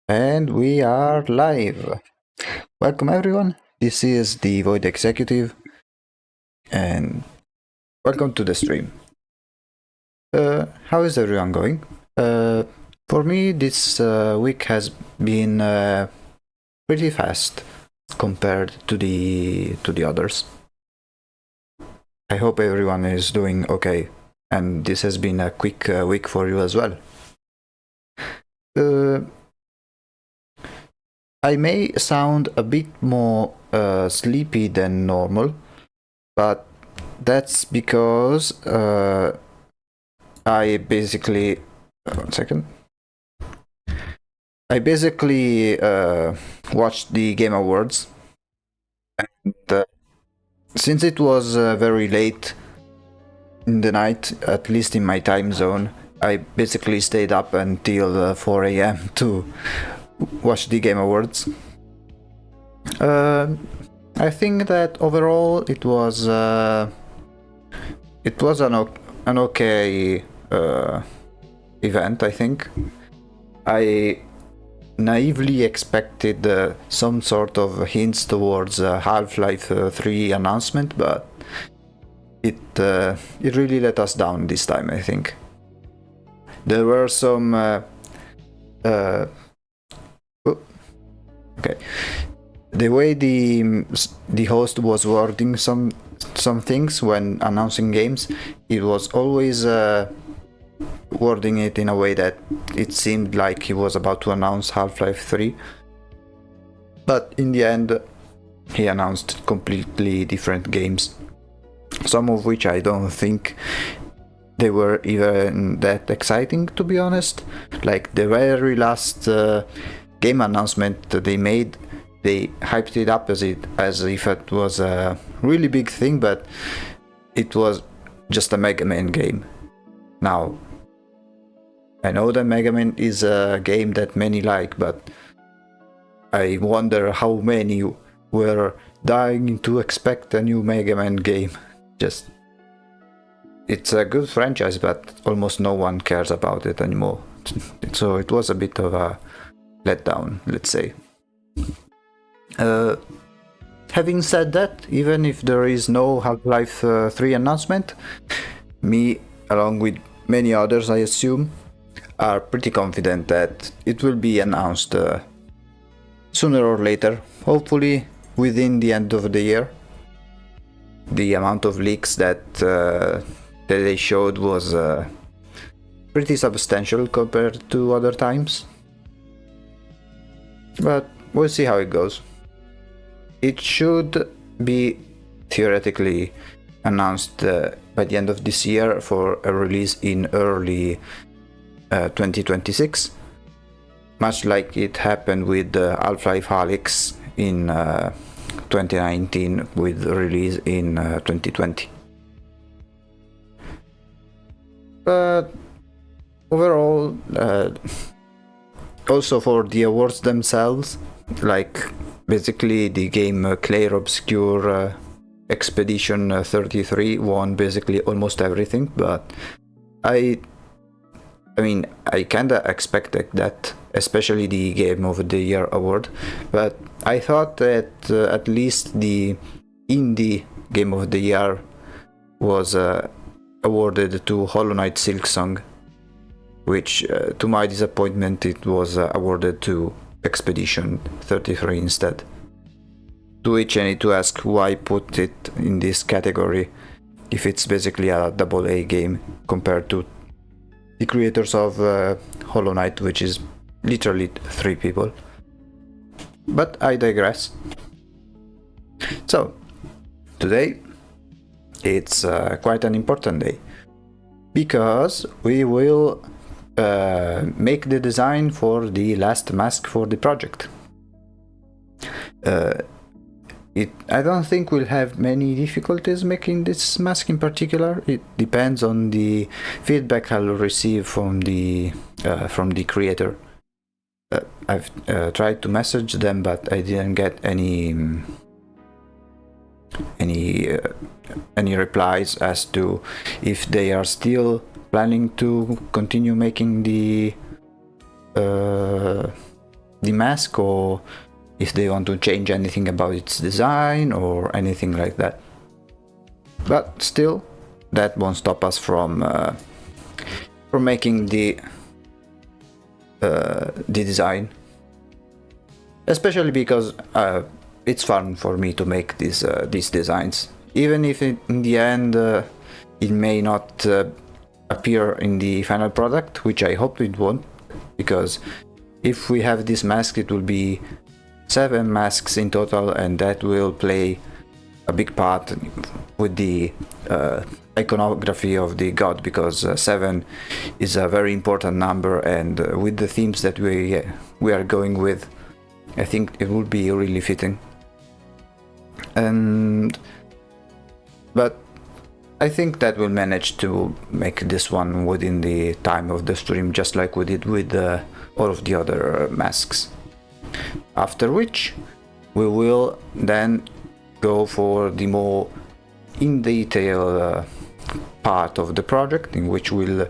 And we are live. Welcome everyone. This is the Void Executive, and welcome to the stream. How is everyone going? For me, this week has been pretty fast compared to the others. I hope everyone is doing okay, and this has been a quick week for you as well. I may sound a bit more sleepy than normal, but that's because I basically. One second. I basically watched the Game Awards, and since it was very late in the night, at least in my time zone, I basically stayed up until 4 a.m. to watch the Game Awards. I think that overall it was an okay event. I think I naively expected some sort of hints towards Half-Life 3 announcement, but it really let us down this time, I think. There were some okay. The way the host was wording some things when announcing games, it was always wording it in a way that it seemed like he was about to announce Half-Life 3. But in the end, he announced completely different games, some of which I don't think they were even that exciting, to be honest. Like the very last game announcement that they made, they hyped it up as if it was a really big thing, but it was just a Mega Man game. Now, I know that Mega Man is a game that many like, but I wonder how many were dying to expect a new Mega Man game. Just, it's a good franchise, but almost no one cares about it anymore. So it was a bit of a letdown, let's say. Having said that, even if there is no Half-Life 3 announcement, me, along with many others I assume, are pretty confident that it will be announced sooner or later, hopefully within the end of the year. The amount of leaks that they showed was pretty substantial compared to other times, but we'll see how it goes. It should be theoretically announced by the end of this year for a release in early 2026, much like it happened with Half-Life Alyx in 2019 with release in 2020. But overall, also for the awards themselves, like basically the game Clair Obscur Expedition 33 won basically almost everything, but I mean, I kinda expected that, especially the Game of the Year award, but I thought that at least the Indie Game of the Year was awarded to Hollow Knight Silksong, which to my disappointment it was awarded to Expedition 33 instead. To which I need to ask why put it in this category if it's basically a AA game compared to the creators of Hollow Knight, which is literally 3 people. But I digress. So, today it's quite an important day, because we will make the design for the last mask for the project. I don't think we'll have many difficulties making this mask in particular. It depends on the feedback I'll receive from the creator. I've tried to message them, but I didn't get any replies as to if they are still planning to continue making the mask, or if they want to change anything about its design or anything like that. But still, that won't stop us from making the design, especially because it's fun for me to make these designs, even if in the end it may not appear in the final product, which I hope it won't, because if we have this mask, it will be 7 masks in total, and that will play a big part with the iconography of the god, because 7 is a very important number, and with the themes that we are going with, I think it would be really fitting. But I think that we'll manage to make this one within the time of the stream, just like we did with all of the other masks. After which we will then go for the more in detail part of the project, in which we'll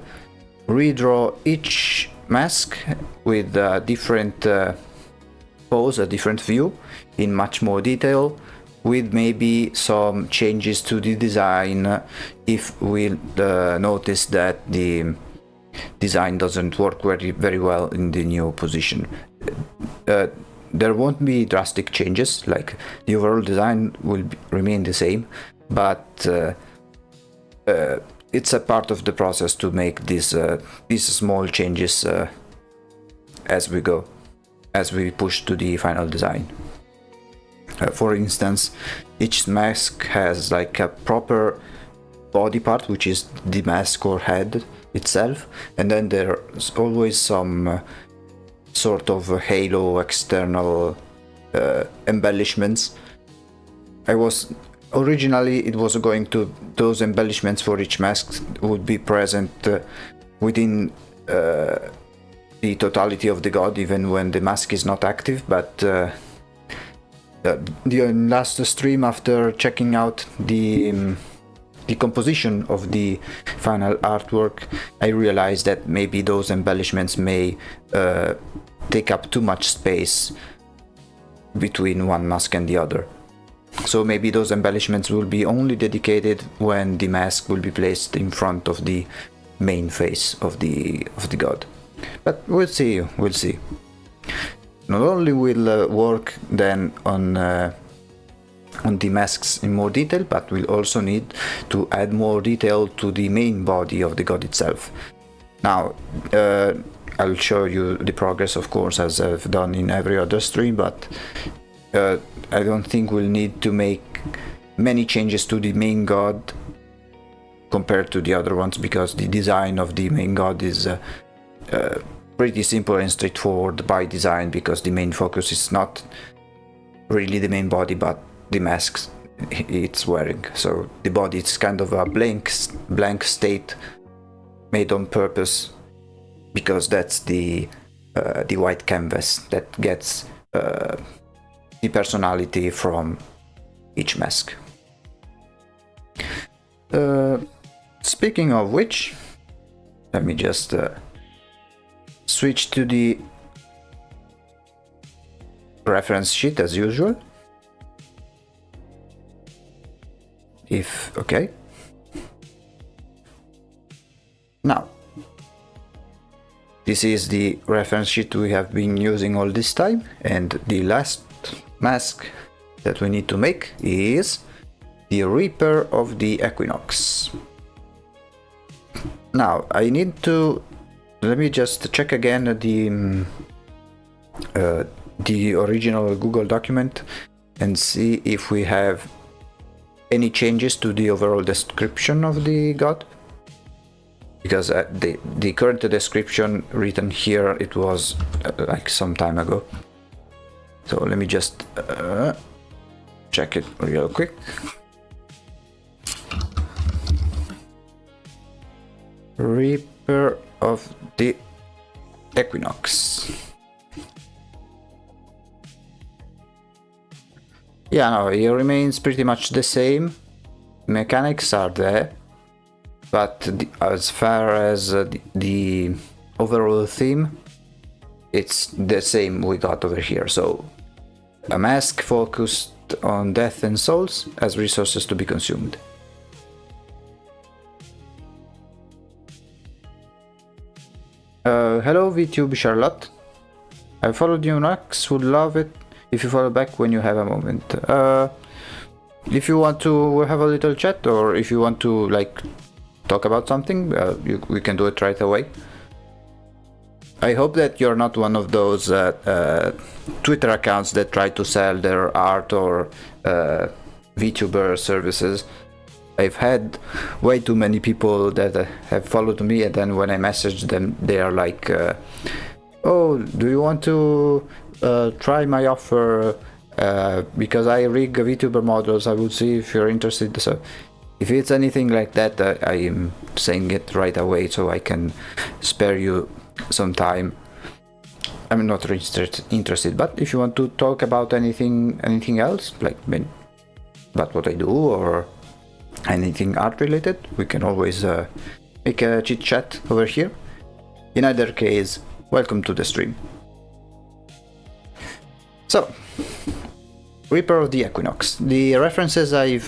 redraw each mask with a different pose, a different view in much more detail, with maybe some changes to the design if we notice that the design doesn't work very well in the new position. There won't be drastic changes, like the overall design will remain the same, but it's a part of the process to make these small changes as we go, as we push to the final design. For instance, each mask has like a proper body part, which is the mask or head itself, and then there's always some sort of halo external embellishments. Originally it was going to, those embellishments for each mask would be present within the totality of the god, even when the mask is not active, but the last stream, after checking out the composition of the final artwork, I realized that maybe those embellishments may take up too much space between one mask and the other. So maybe those embellishments will be only dedicated when the mask will be placed in front of the main face of the god. But we'll see. Not only will work then on the masks in more detail, but we'll also need to add more detail to the main body of the god itself. Now, I'll show you the progress, of course, as I've done in every other stream, but I don't think we'll need to make many changes to the main god compared to the other ones, because the design of the main god is pretty simple and straightforward by design, because the main focus is not really the main body but the masks it's wearing. So the body is kind of a blank state made on purpose, because that's the white canvas that gets the personality from each mask. Speaking of which, let me just switch to the reference sheet as usual. Okay. Now, this is the reference sheet we have been using all this time, and the last mask that we need to make is the Reaper of the Equinox. Now, let me just check again the original Google document and see if we have any changes to the overall description of the god, because the current description written here, it was like some time ago. So let me just check it real quick. Reaper of the Equinox. Yeah, no, it remains pretty much the same. Mechanics are there, but as far as the overall theme, it's the same we got over here. So a mask focused on death and souls as resources to be consumed. Hello VTube Charlotte. I followed you, Nox. Would love it if you follow back when you have a moment. If you want to have a little chat, or if you want to like talk about something, we can do it right away. I hope that you're not one of those Twitter accounts that try to sell their art or VTuber services. I've had way too many people that have followed me, and then when I message them, they are like, oh, do you want to try my offer? Because I rig VTuber models, I would see if you're interested. So if it's anything like that, I am saying it right away so I can spare you some time. I'm not interested, but if you want to talk about anything else, like about what I do or anything art related, we can always make a chit chat over here. In either case, welcome to the stream. So, Reaper of the Equinox. The references I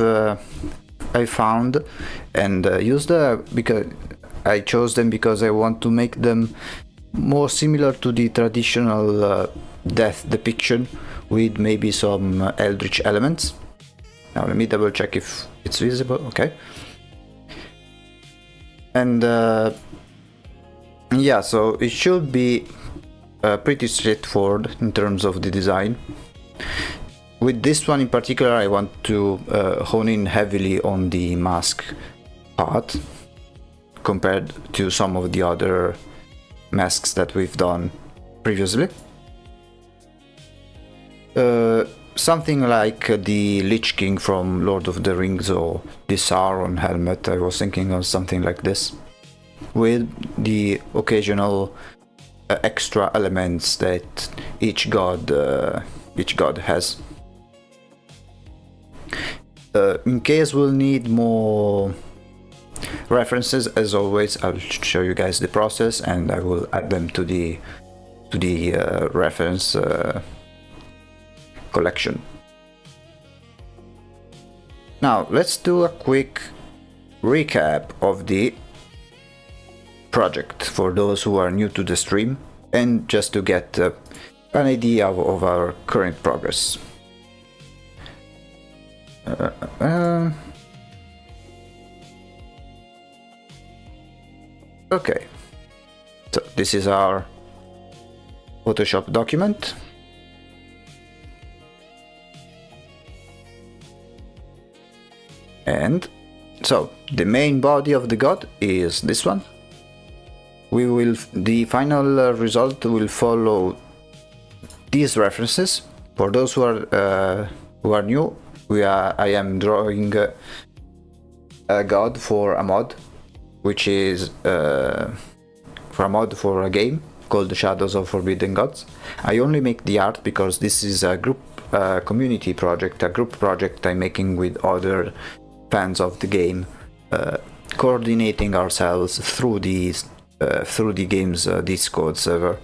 found and used because I chose them because I want to make them more similar to the traditional death depiction with maybe some eldritch elements. Now let me double check if it's visible. Okay. And yeah, so it should be pretty straightforward in terms of the design. With this one in particular, I want to hone in heavily on the mask part compared to some of the other masks that we've done previously. Something like the Lich King from Lord of the Rings or the Sauron helmet. I was thinking of something like this, with the occasional extra elements that each god has. In case we'll need more references, as always, I'll show you guys the process and I will add them to the reference collection. Now let's do a quick recap of the project for those who are new to the stream and just to get an idea of our current progress. Okay, so this is our Photoshop document. And so the main body of the god is this one. The final result will follow these references. For those who are new, I am drawing a god for a mod, which is for a mod for a game called The Shadows of Forbidden Gods. I only make the art because this is a group community project, a group project I'm making with other fans of the game, coordinating ourselves through the game's Discord server.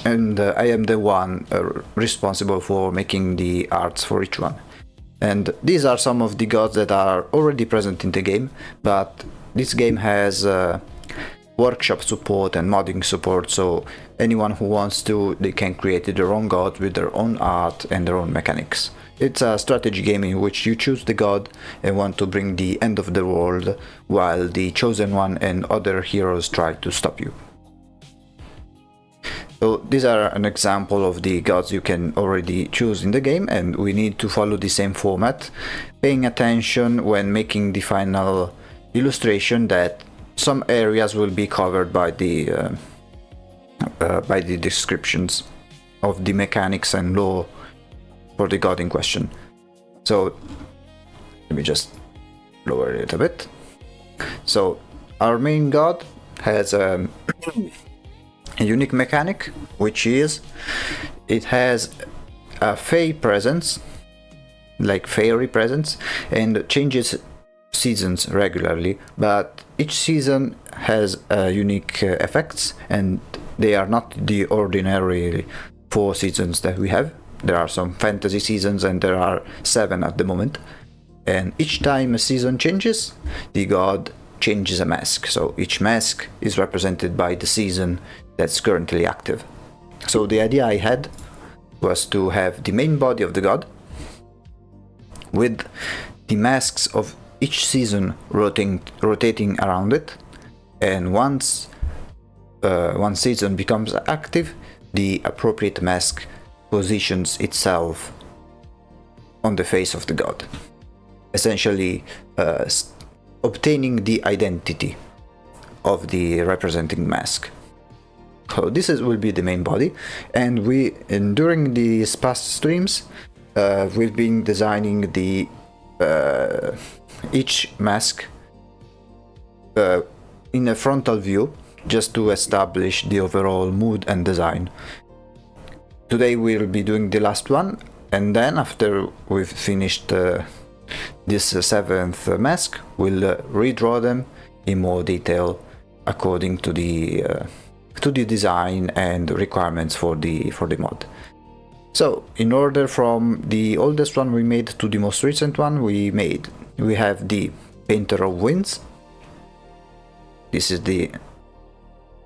And I am the one responsible for making the arts for each one. And these are some of the gods that are already present in the game, but this game has workshop support and modding support, so anyone who wants to, they can create their own god with their own art and their own mechanics. It's a strategy game in which you choose the god and want to bring the end of the world, while the Chosen One and other heroes try to stop you. So these are an example of the gods you can already choose in the game, and we need to follow the same format, paying attention when making the final illustration that some areas will be covered by the descriptions of the mechanics and lore for the god in question. So let me just lower it a bit. So our main god has a unique mechanic, which is it has a fey presence, like fairy presence, and changes seasons regularly, but each season has unique effects, and they are not the ordinary 4 seasons that we have. There are some fantasy seasons, and there are 7 at the moment, and each time a season changes, the god changes a mask, so each mask is represented by the season that's currently active. So the idea I had was to have the main body of the god with the masks of each season rotating around it, and once one season becomes active, the appropriate mask positions itself on the face of the god, essentially obtaining the identity of the representing mask. So this will be the main body, and during these past streams we've been designing the each mask in a frontal view, just to establish the overall mood and design. Today we'll be doing the last one, and then after we've finished this 7th mask, we'll redraw them in more detail according to to the design and requirements for the mod. So in order from the oldest one we made to the most recent one we have the Painter of Winds. This is the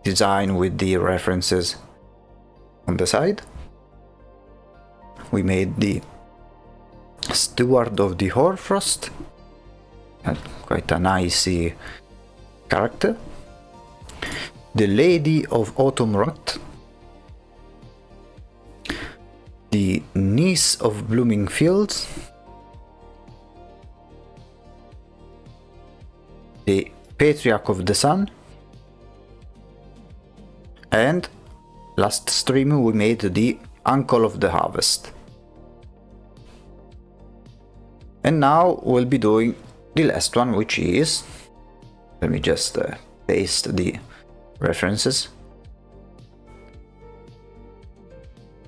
design with the references on the side. We made the Steward of the Hoarfrost, quite a nice character. The Lady of Autumn Rot, the Niece of Blooming Fields, the Patriarch of the Sun, and last stream we made the Uncle of the Harvest. And now we'll be doing the last one, which is, let me just paste the references.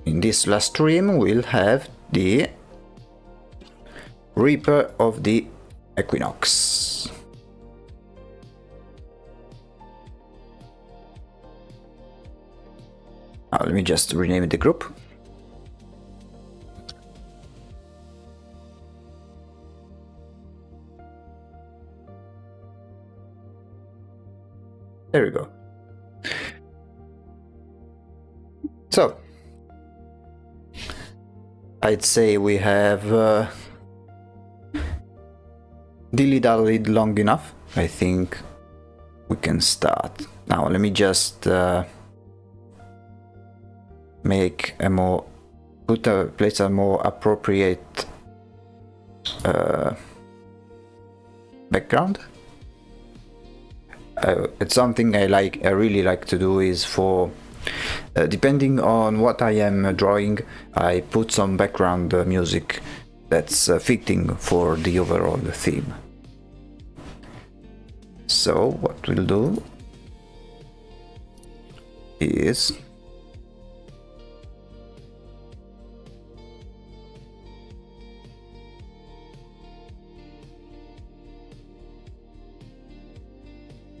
In this last stream we'll have the Reaper of the Equinox. Now let me just rename the group. There we go. So I'd say we have dilly-dallied long enough. I think we can start. Now let me just place a more appropriate background. It's something I really like to do is for depending on what I am drawing, I put some background music that's fitting for the overall theme. So what we'll do is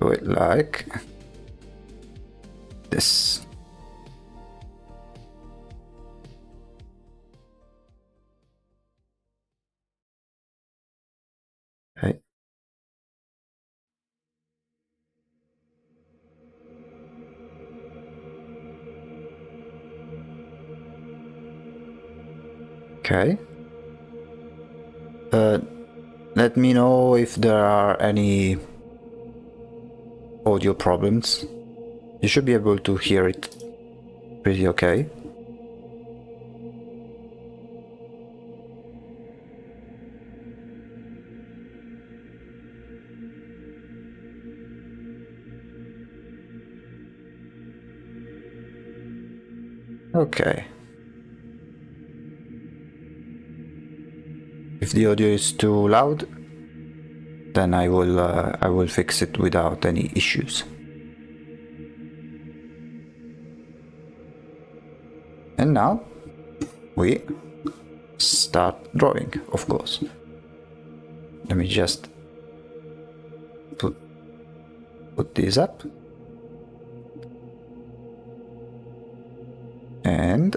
do it like this. Okay. Okay. Let me know if there are any audio problems. You should be able to hear it pretty okay. Okay. If the audio is too loud, then I will fix it without any issues. And now we start drawing, of course. Let me just put this up. And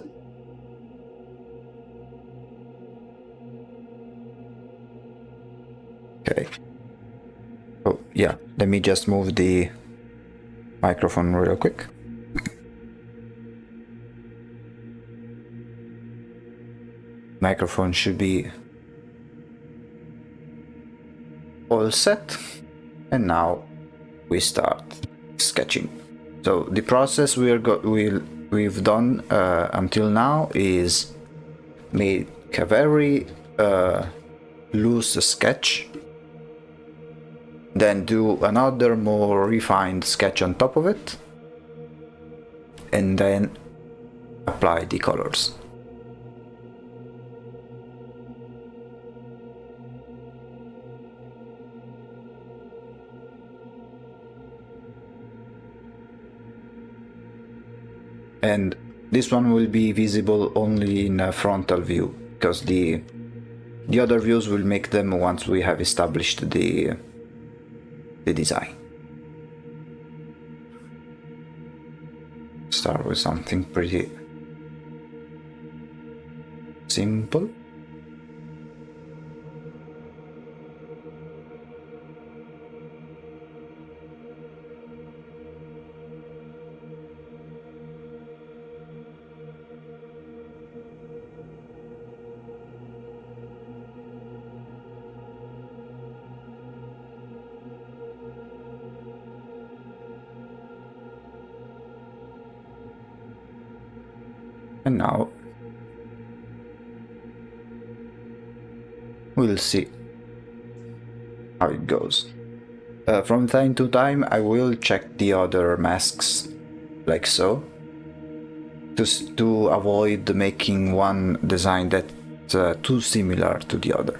okay. Oh yeah, let me just move the microphone real quick. Microphone should be all set, and now we start sketching. So the process we've done until now is make a very loose sketch, then do another more refined sketch on top of it, and then apply the colors. And this one will be visible only in a frontal view, because the other views will make them once we have established the design. start with something pretty simple. And now we'll see how it goes. From time to time I will check the other masks like so to avoid making one design that's too similar to the other.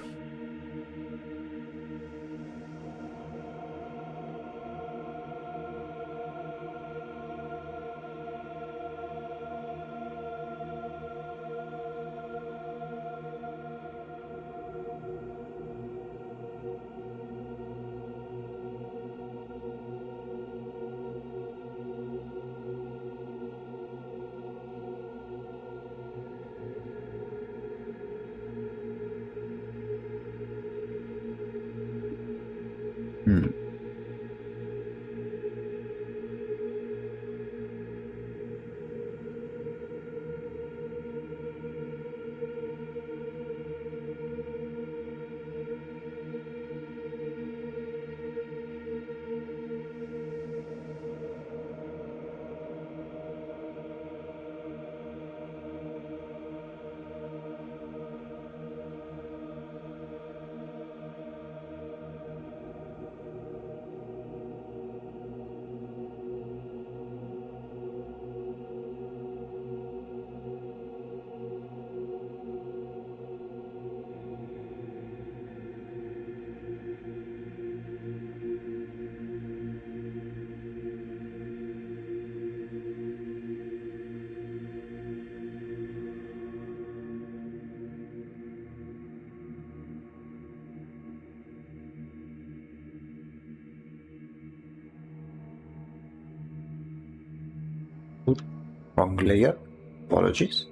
Wrong layer. Apologies.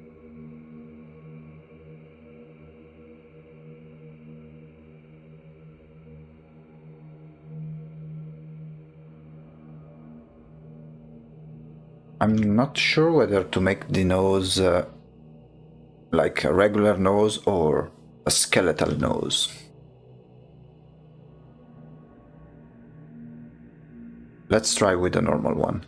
I'm not sure whether to make the nose like a regular nose or a skeletal nose. Let's try with a normal one.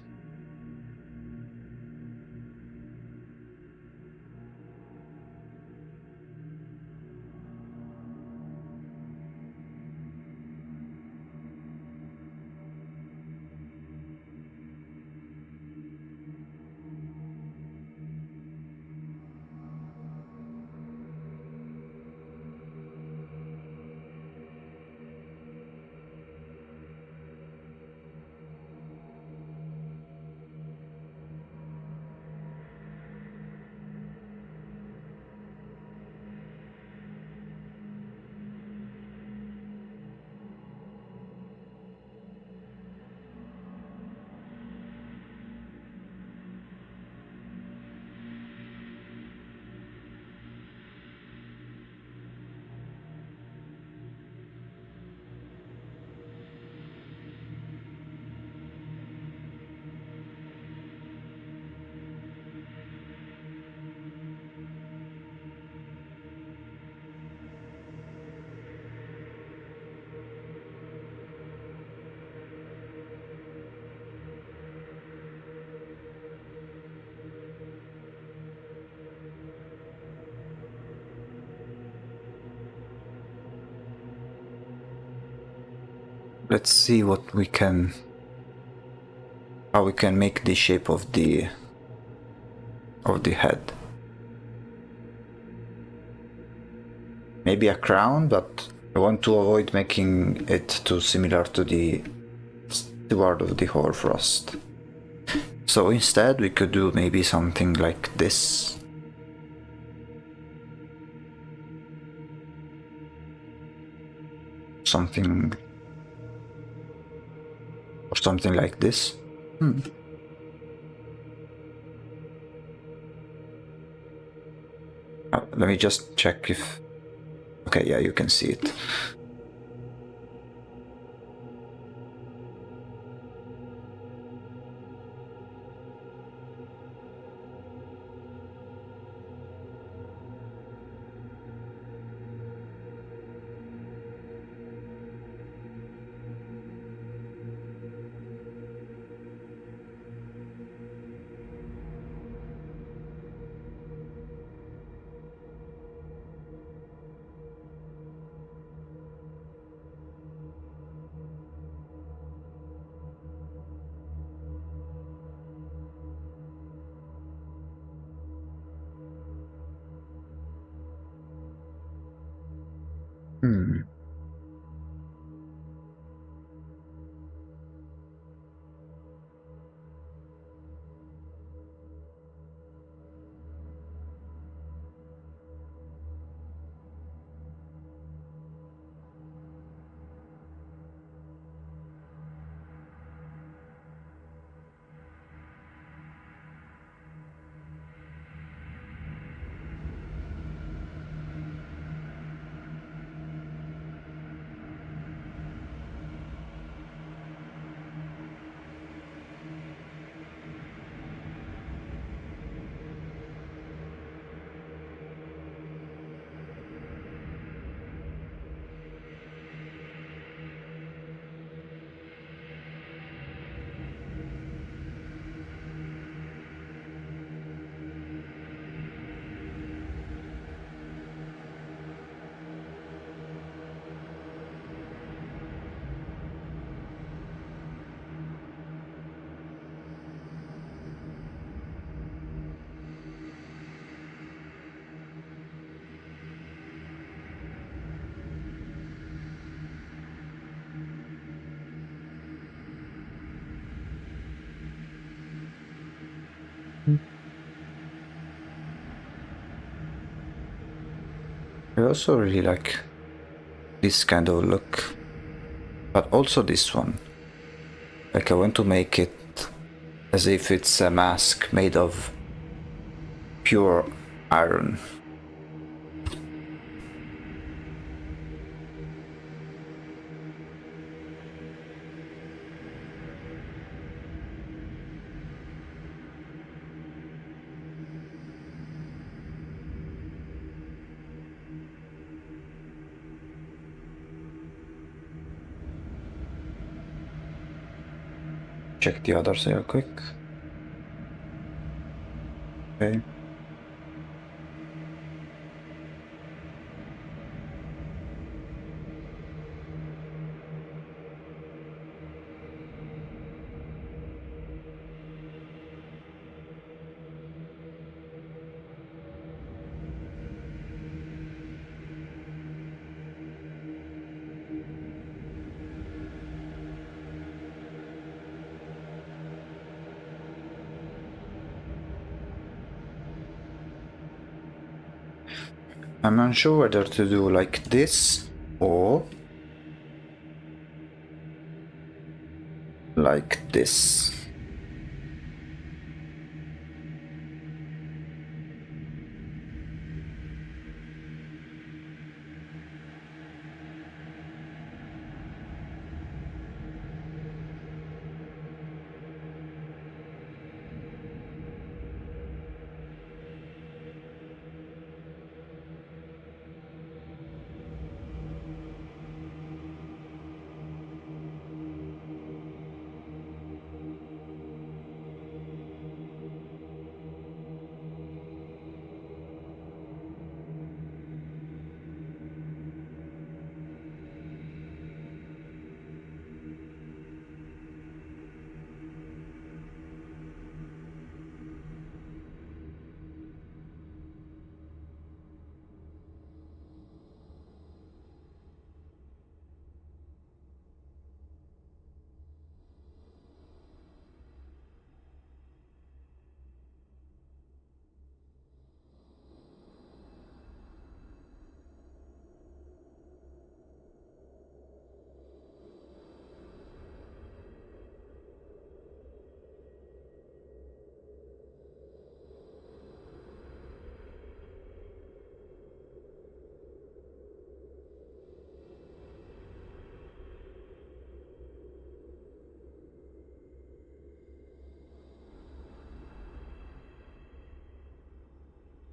Let's see what we can, how we can make the shape of the head. Maybe a crown, but I want to avoid making it too similar to the Steward of the Hoarfrost. So instead we could do maybe something like this. Something or something like this. Let me just check if... Okay, yeah, you can see it. Hmm. I also really like this kind of look, but also this one. Like, I want to make it as if it's a mask made of pure iron. Check the others real quick. Okay. I'm unsure whether to do like this or like this.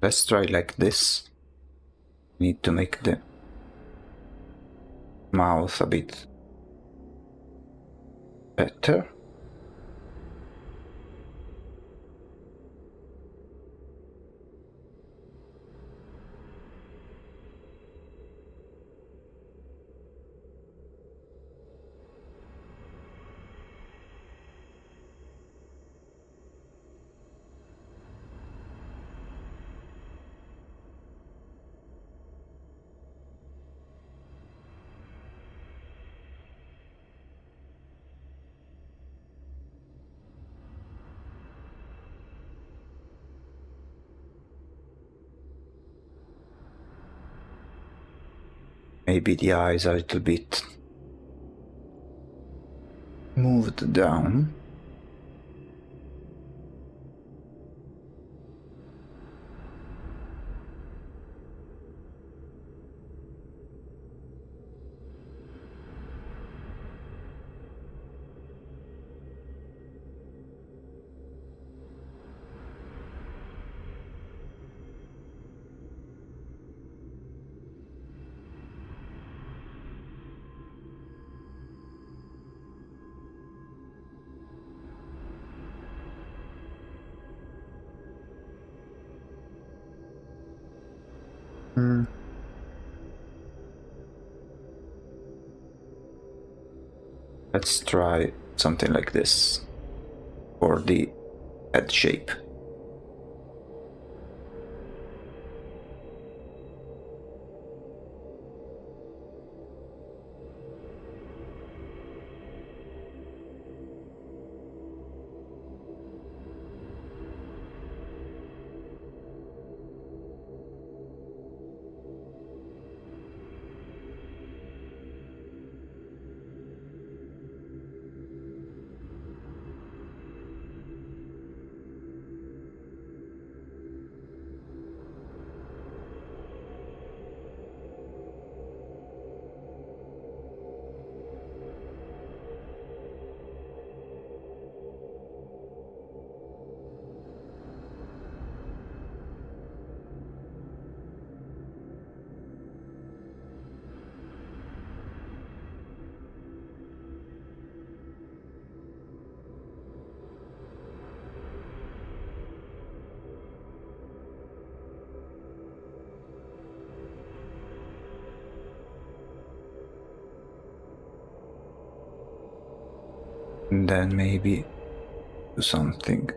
Let's try like this. Need to make the mouth a bit better. Maybe the eyes are a little bit moved down. Let's try something like this for the head shape. And then maybe do something.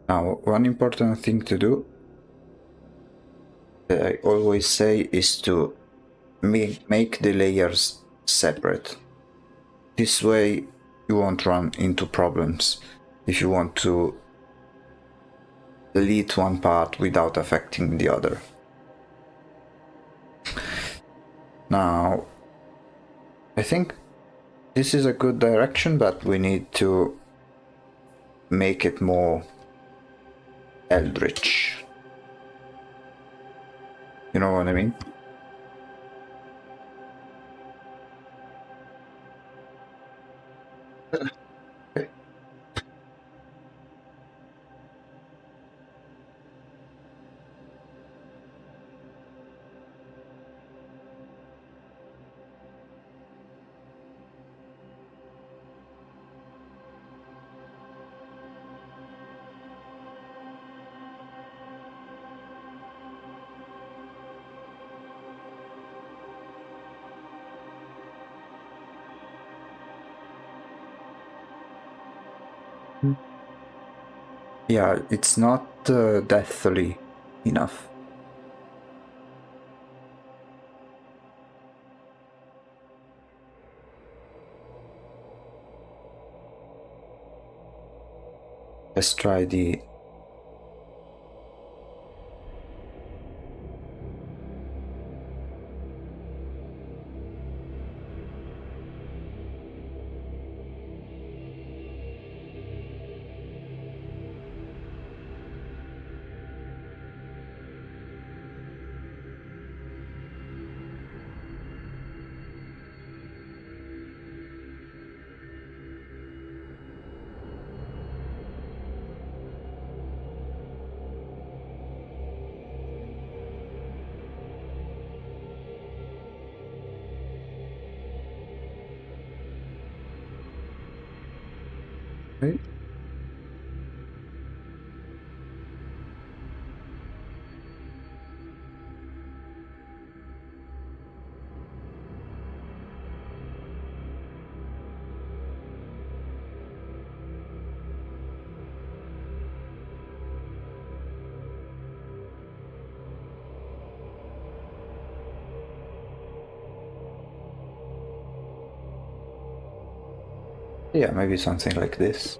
Now, one important thing to do, that I always say, is to make the layers separate. This way you won't run into problems if you want to delete one part without affecting the other. Now, I think this is a good direction, but we need to make it more eldritch. You know what I mean? Yeah, it's not deathly enough. Let's try the... Okay. Yeah, maybe something like this.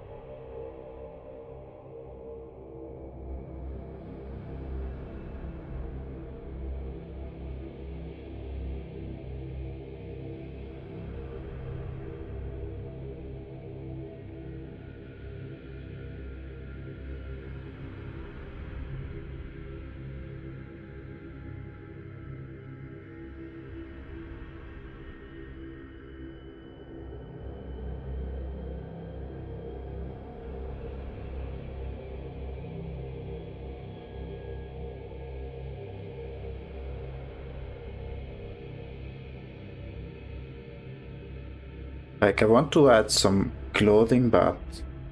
Like, I want to add some clothing, but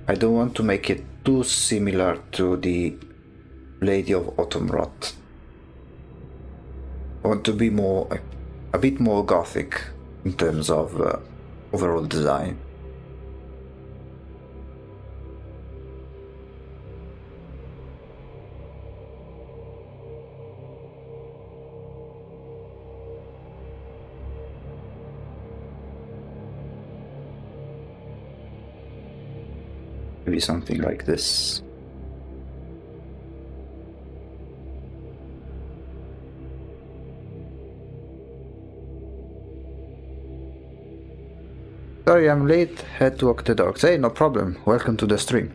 I don't want to make it too similar to the Lady of Autumn Rot. I want to be a bit more gothic in terms of overall design. Maybe something like this. Sorry, I'm late. Had to walk the dogs. Hey, no problem. Welcome to the stream.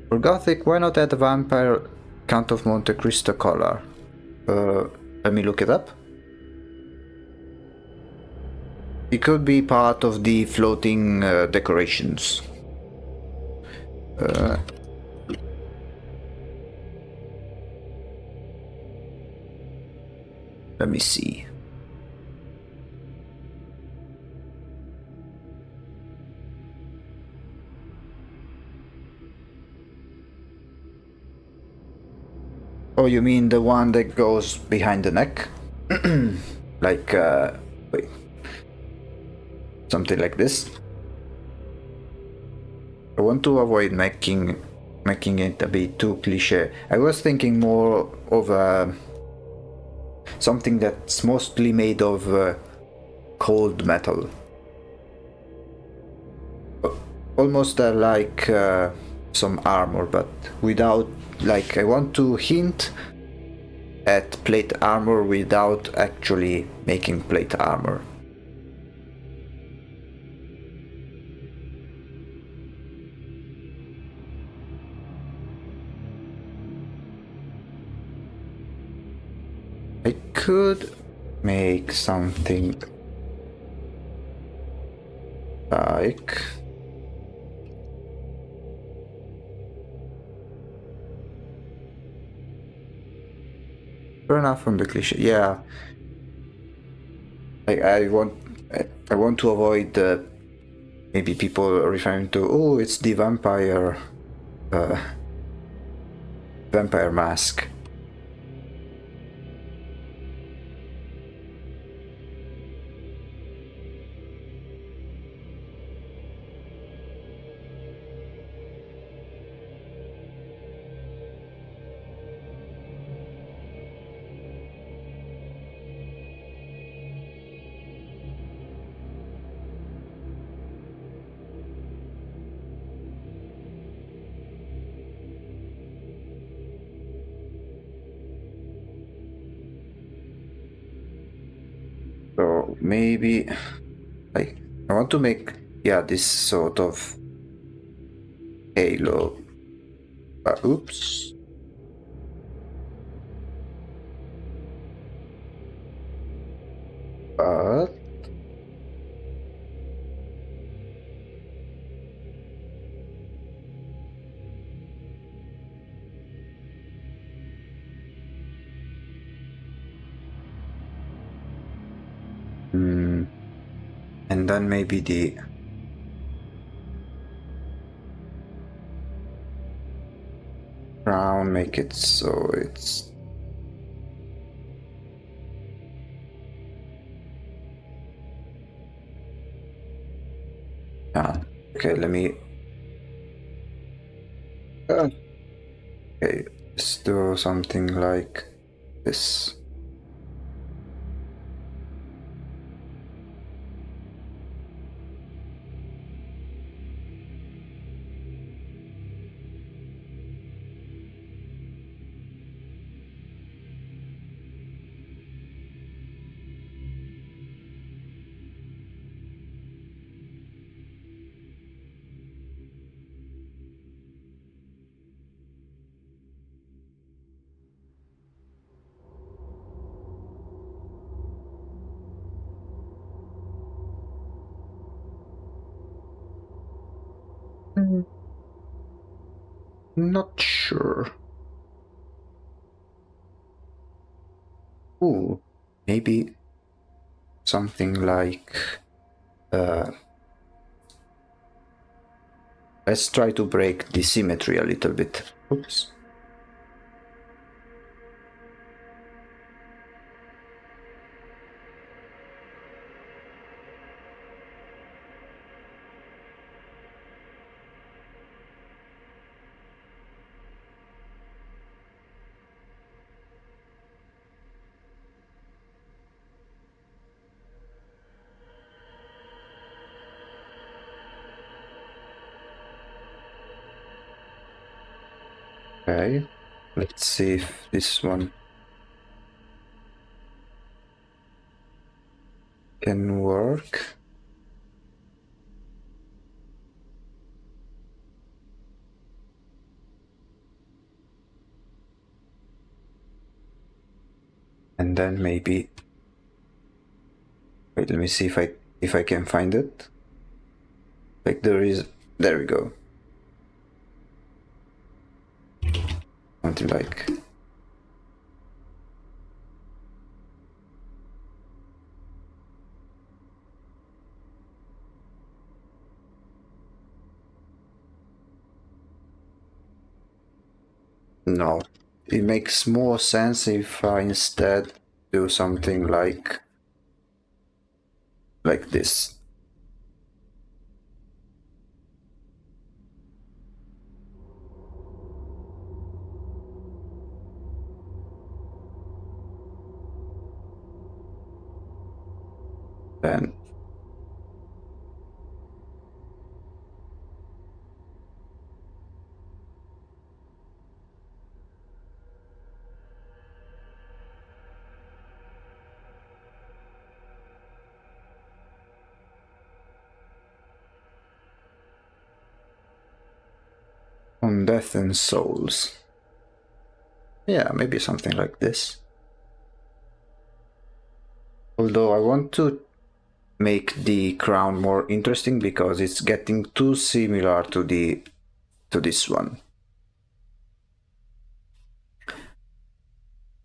For Gothic, why not add a vampire Count of Monte Cristo color? Let me look it up. It could be part of the floating decorations. Let me see. Oh, you mean the one that goes behind the neck? Like, wait. Something like this? I want to avoid making it a bit too cliche. I was thinking more of something that's mostly made of cold metal. Almost like some armor, but without, like, I want to hint at plate armor without actually making plate armor. I could make something like... Turn off from the cliche. Yeah. I want to avoid maybe people referring to, oh, it's the vampire mask. So maybe like I want to make, yeah, this sort of halo. Oops. But and then maybe the crown, make it so it's okay, let me okay, let's do something like this. Not sure. Ooh, maybe something like let's try to break the symmetry a little bit. Oops. Okay, let's see if this one can work. And then maybe wait, let me see if I can find it. Like there we go. Something like no. It makes more sense if I instead do something like this. Then on Death and Souls. Yeah, maybe something like this. Although I want to make the crown more interesting because it's getting too similar to this one.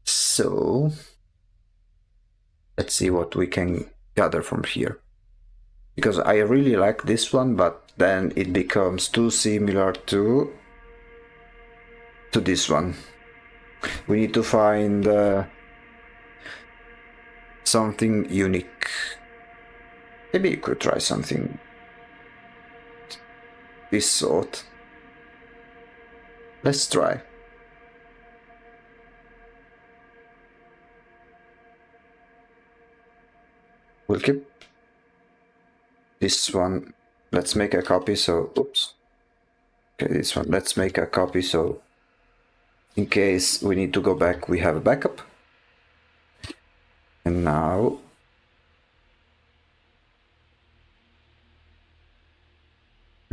So let's see what we can gather from here. Because I really like this one, but then it becomes too similar to this one. We need to find something unique. Maybe you could try something this sort. Let's try. We'll keep this one. Let's make a copy, so oops. Okay, this one. Let's make a copy, so in case we need to go back, we have a backup. And now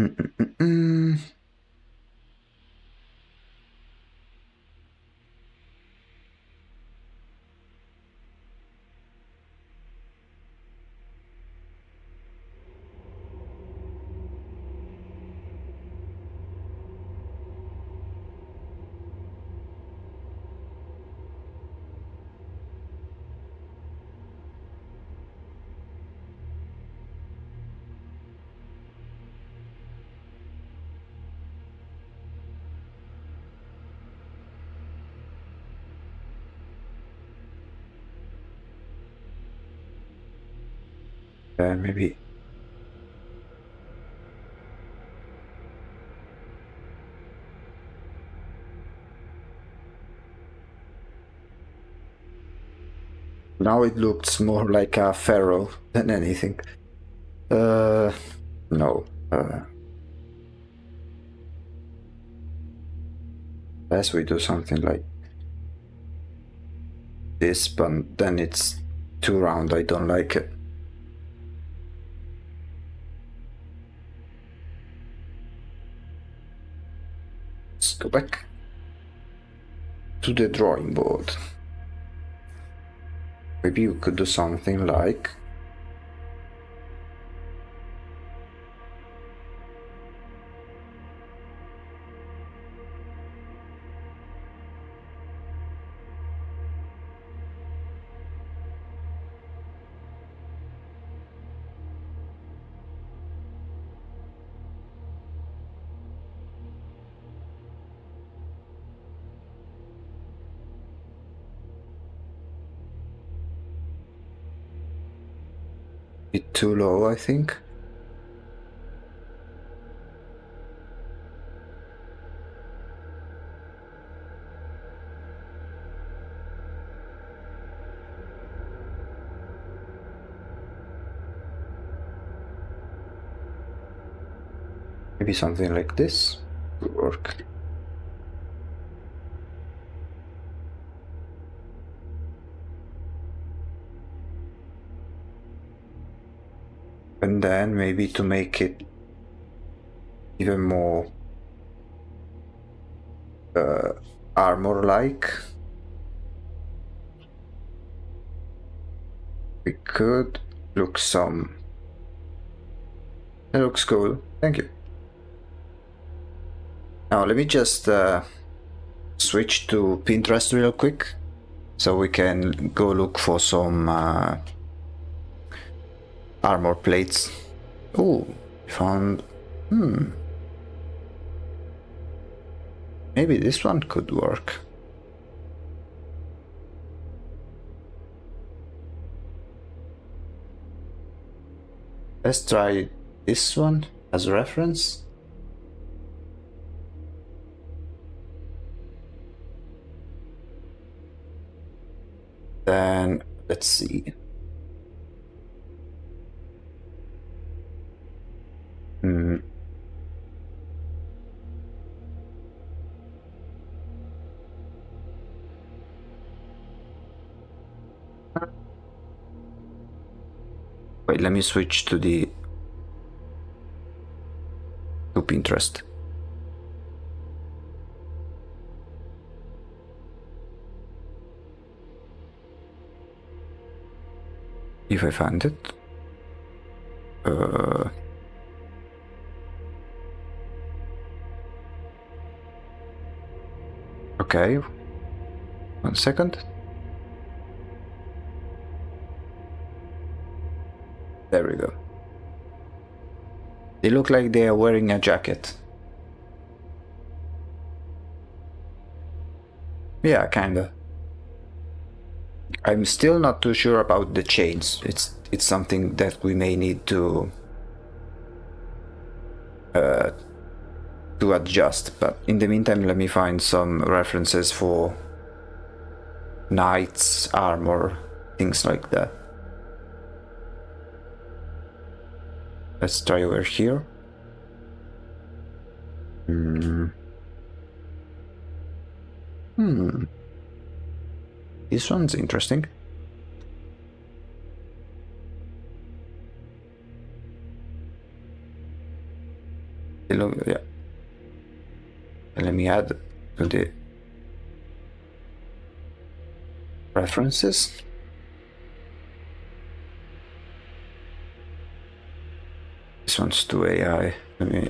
Mm. Maybe. Now it looks more like a pharaoh than anything. No. Unless we do something like this, but then it's too round. I don't like it. Let's go back to the drawing board. Maybe you could do something like bit too low, I think. Maybe something like this would work. And then maybe to make it even more armor-like, we could look some. It looks cool. Thank you. Now let me just switch to Pinterest real quick, so we can go look for some armor plates. Oh, found. Maybe this one could work. Let's try this one as a reference. Then let's see. Wait, let me switch to Pinterest. If I find it. Okay. 1 second. There we go. They look like they are wearing a jacket. Yeah, kinda. I'm still not too sure about the chains. It's something that we may need to adjust, but in the meantime let me find some references for knights, armor, things like that. Let's try over here. This one's interesting. Yeah. Let me add to the references. This one's to AI. Let me.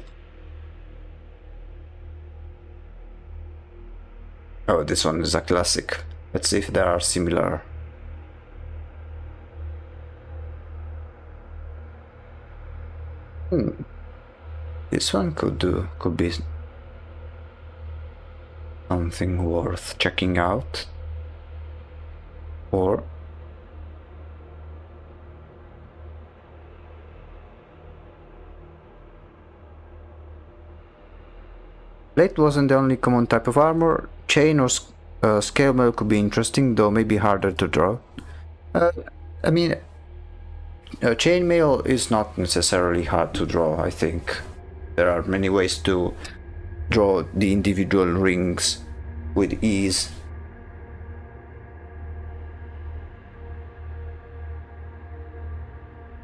Oh, this one is a classic. Let's see if there are similar. This one could be something worth checking out. Or plate wasn't the only common type of armor. Chain or scale mail could be interesting, though maybe harder to draw. I mean, chainmail is not necessarily hard to draw, I think. There are many ways to draw the individual rings with ease.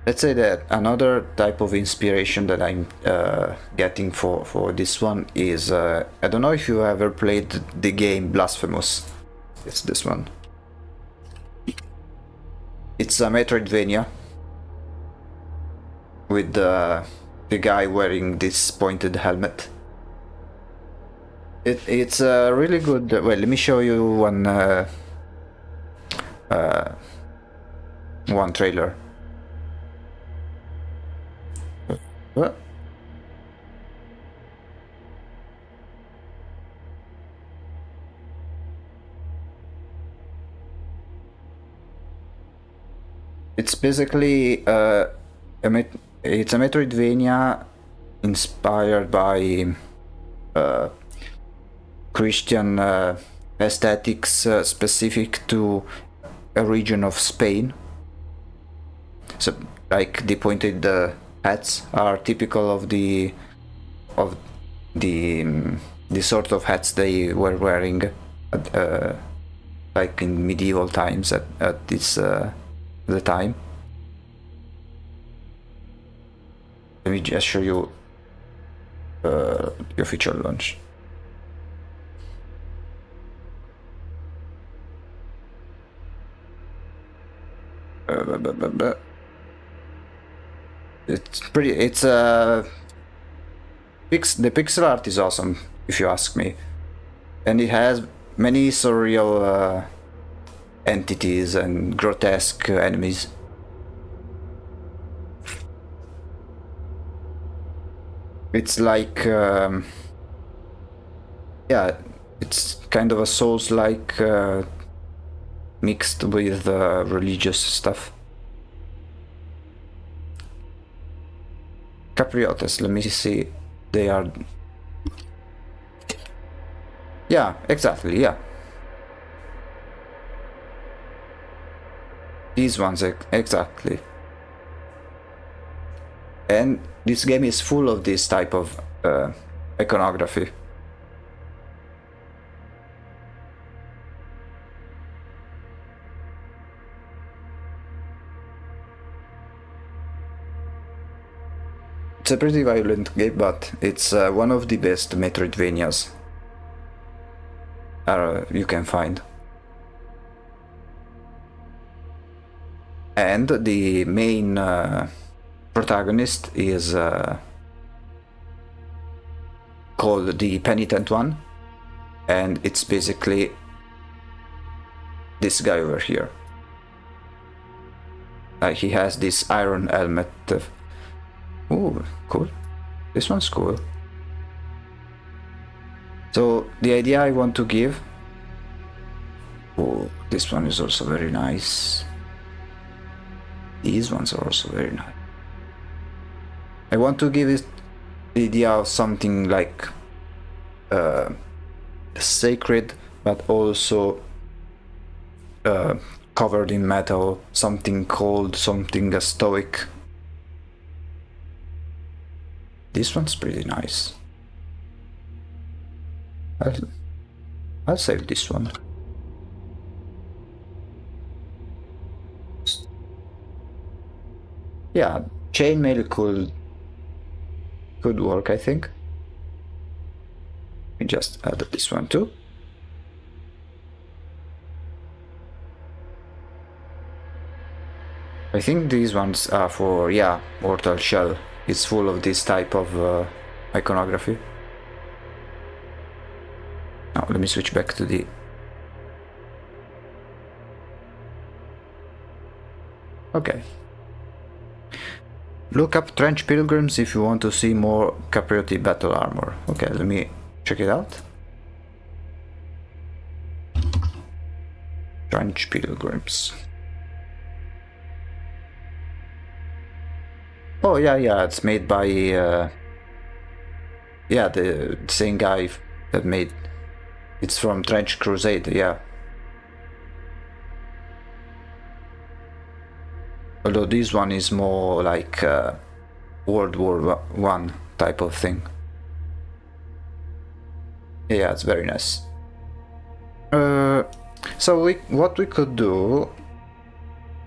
Let's say that another type of inspiration that I'm getting for this one is, I don't know if you ever played the game Blasphemous. It's this one. It's a Metroidvania with the guy wearing this pointed helmet. It's a really good. Well, let me show you one trailer. What? It's basically it's a Metroidvania inspired by Christian aesthetics specific to a region of Spain. So, like the pointed hats are typical of the sort of hats they were wearing at, like in medieval times at this the time. Let me just show you the official launch. It's pretty. It's the pixel art is awesome, if you ask me, and it has many surreal entities and grotesque enemies. It's like yeah, it's kind of a Souls-like mixed with religious stuff. Capriotes, let me see. They are. Yeah, exactly, yeah. These ones, exactly. And this game is full of this type of iconography. It's a pretty violent game, but it's one of the best Metroidvanias you can find. And the main protagonist is called the Penitent One, and it's basically this guy over here. He has this iron helmet. Ooh, cool. This one's cool. So the idea I want to give. Oh, this one is also very nice. These ones are also very nice. I want to give it the idea of something like sacred, but also covered in metal, something cold, something stoic. This one's pretty nice. I'll save this one. Yeah, chainmail could work, I think. We just add this one too. I think these ones are for, yeah, Mortal Shell. It's full of this type of iconography. Now let me switch back to the... Okay. Look up Trench Pilgrims if you want to see more Caprioti battle armor. Okay, let me check it out. Trench Pilgrims. Oh yeah, it's made by yeah, the same guy that made... It's from Trench Crusade, yeah. Although this one is more like World War I type of thing. Yeah, it's very nice. So what we could do...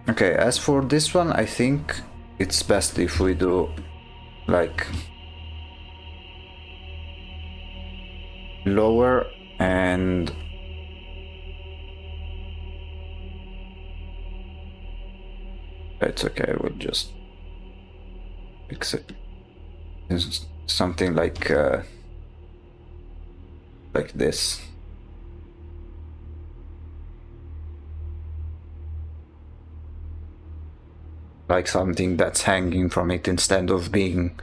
Okay, as for this one, I think it's best if we do like lower and it's okay, we'll just fix it. It's something like this. Like something that's hanging from it instead of being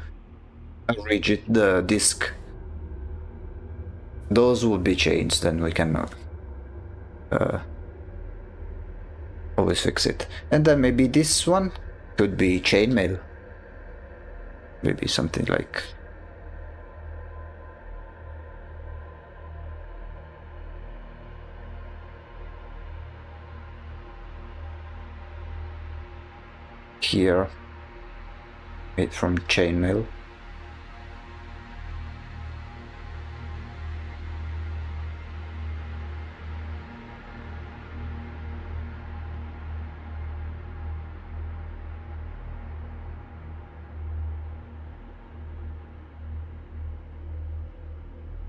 a rigid disc. Those will be changed, then we can always fix it. And then maybe this one could be chainmail. Maybe something like... here, made from chainmail.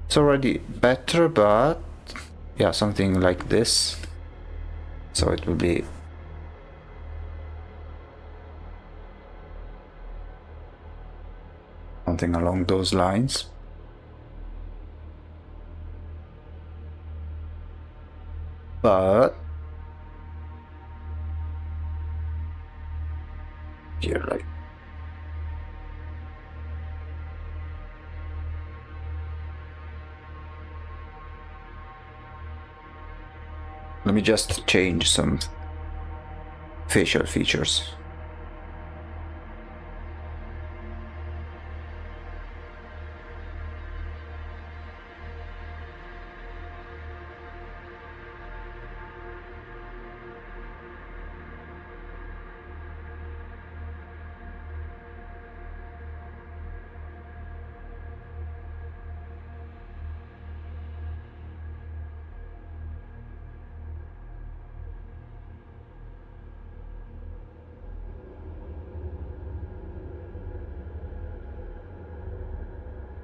It's already better, but yeah, something like this. So it will be something along those lines. But here, like, let me just change some facial features.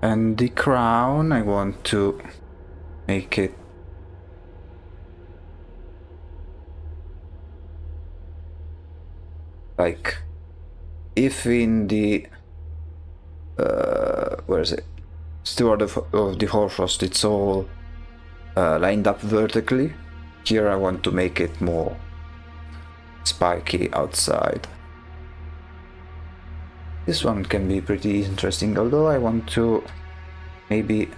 And the crown, I want to make it like, if in the where is it? Steward of the Hoarfrost, it's all lined up vertically. Here I want to make it more spiky outside. This one can be pretty interesting, although I want to maybe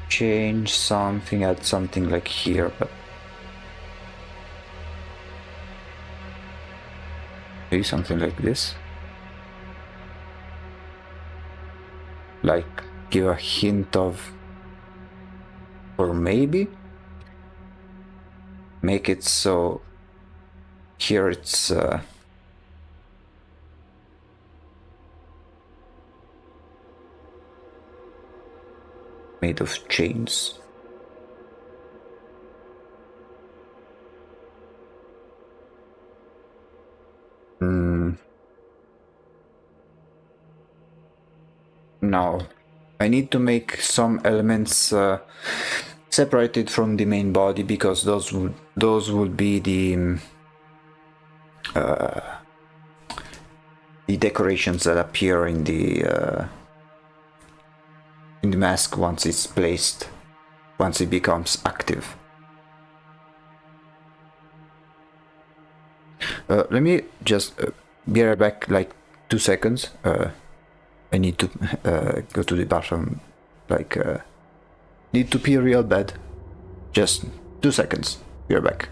change something, add something like here, but maybe something like this. Like give a hint of, or maybe make it so here it's made of chains. No, I need to make some elements separated from the main body, because those would be the decorations that appear in the mask once it's placed, once it becomes active. Let me just be right back, like 2 seconds. I need to go to the bathroom, like need to pee real bad. Just 2 seconds. Be right back.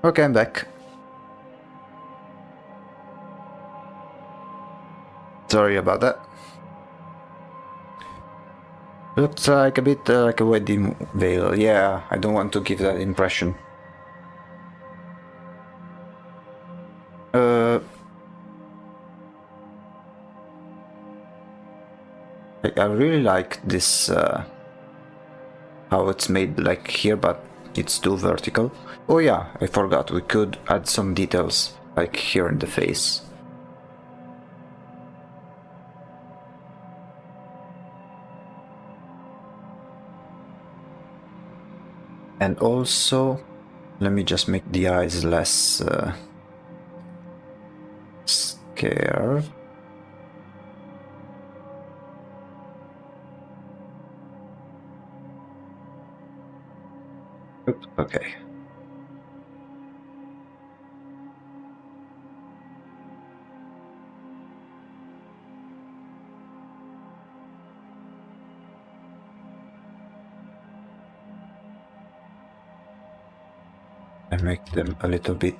Okay, I'm back. Sorry about that. Looks like a bit like a wedding veil. Yeah, I don't want to give that impression. I really like this, how it's made like here, but it's too vertical. Oh yeah, I forgot, we could add some details, like here in the face. And also, let me just make the eyes less scared. Oops, okay. I make them a little bit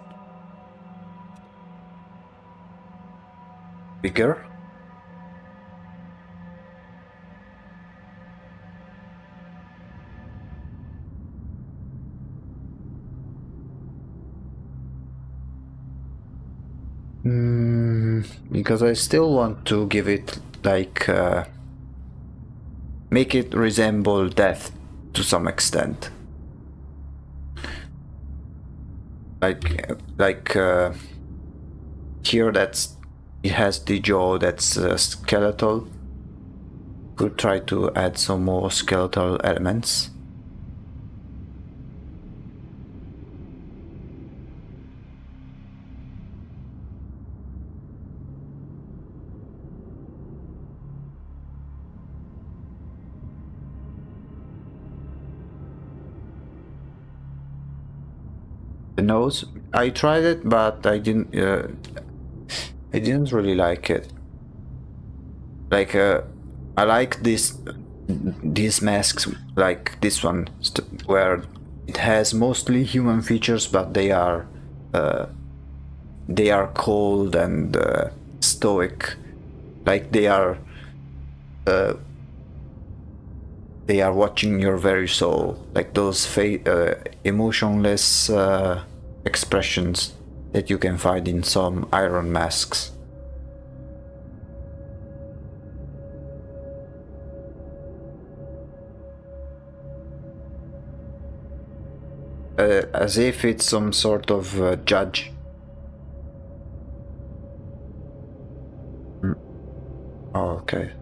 bigger. Because I still want to give it like make it resemble death to some extent. Like here it has the jaw that's skeletal. Could try to add some more skeletal elements. The nose, I tried it, but I didn't really like it. Like I like these masks, like this one, where it has mostly human features, but they are cold and stoic, like they are watching your very soul, like those emotionless expressions that you can find in some iron masks. as if it's some sort of judge. Oh, okay.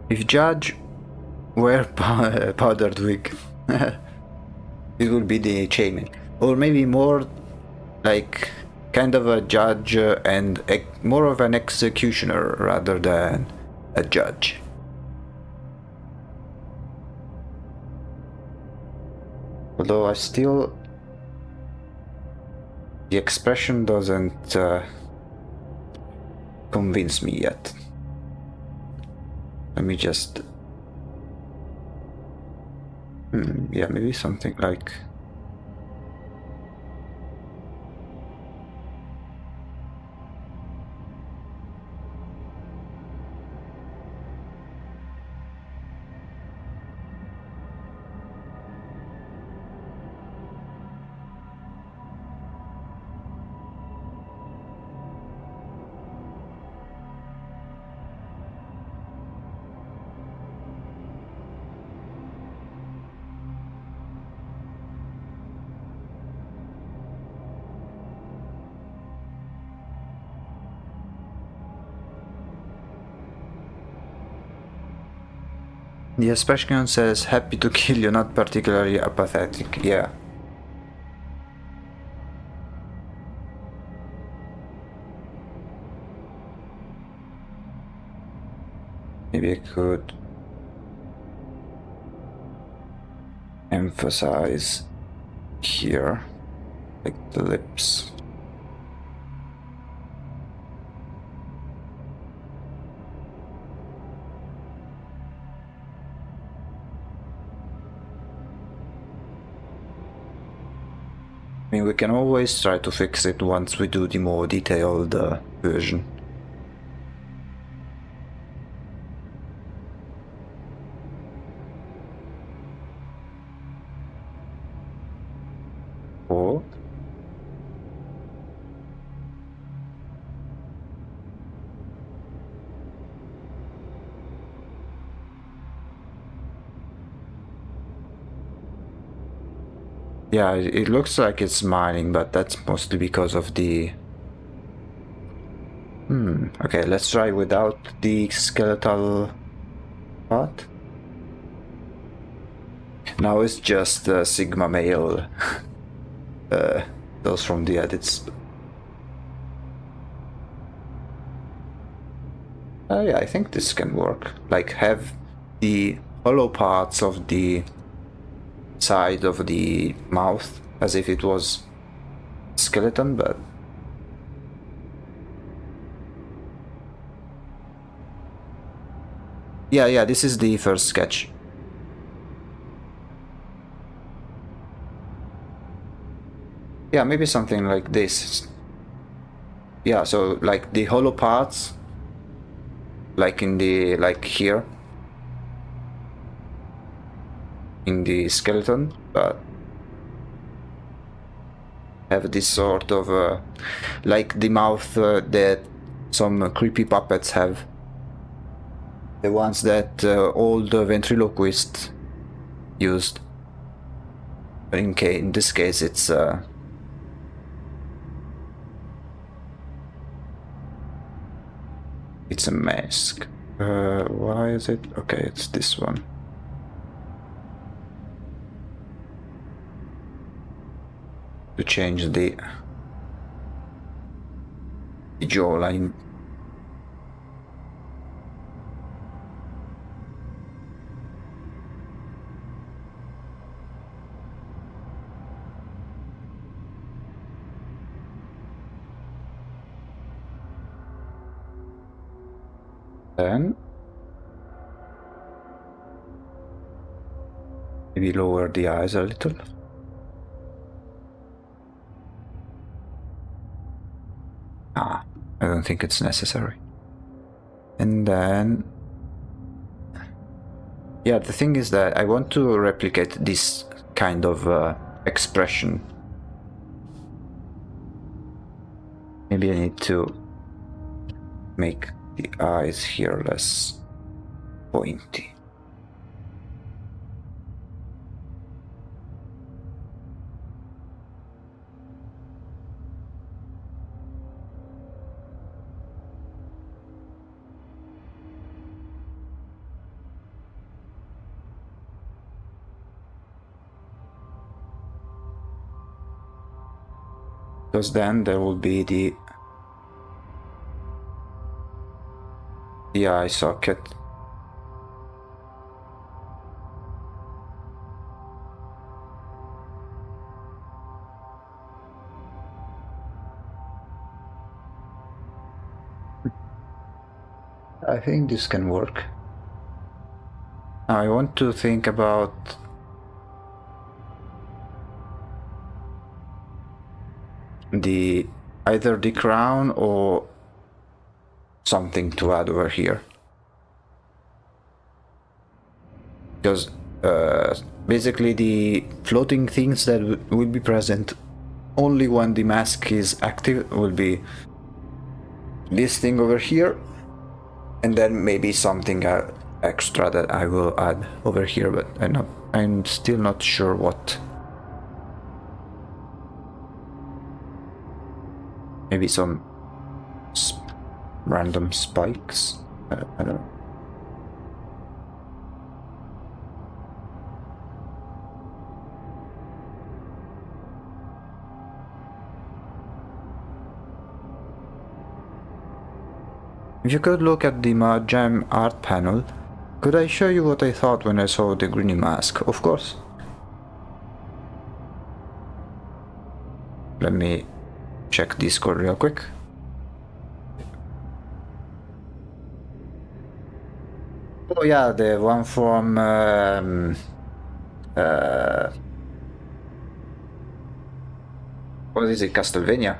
If Judge were powdered wig, it would be the chainmail, or maybe more like kind of a judge and more of an executioner rather than a judge. Although I still, the expression doesn't convince me yet. Let me just... yeah, maybe something like... The Espeshkion says, happy to kill you, not particularly apathetic. Yeah. Maybe I could emphasize here, like the lips. I mean, we can always try to fix it once we do the more detailed version. Or yeah, it looks like it's smiling, but that's mostly because of the... Okay, let's try without the skeletal part. Now it's just Sigma male. Those from the edits. Yeah, I think this can work. Like, have the hollow parts of the side of the mouth as if it was skeleton, but yeah, this is the first sketch. Yeah, maybe something like this. Yeah, so like the hollow parts, like in the, like here in the skeleton, but have this sort of like the mouth that some creepy puppets have, the ones that old ventriloquists used. In this case it's a mask. Why is it? Okay, it's this one. To change the jawline. Then maybe lower the eyes a little. I don't think it's necessary. And then, yeah, the thing is that I want to replicate this kind of expression. Maybe I need to make the eyes here less pointy. Because then there will be the eye socket. I think this can work. Now I want to think about either the crown or something to add over here, because basically the floating things that will be present only when the mask is active will be this thing over here, and then maybe something extra that I will add over here, but I'm still not sure what. Maybe some random spikes. I don't know. If you could look at the Mahjong art panel, could I show you what I thought when I saw the Greeny mask? Of course. Let me check Discord real quick. Oh yeah, the one from what is it, Castlevania?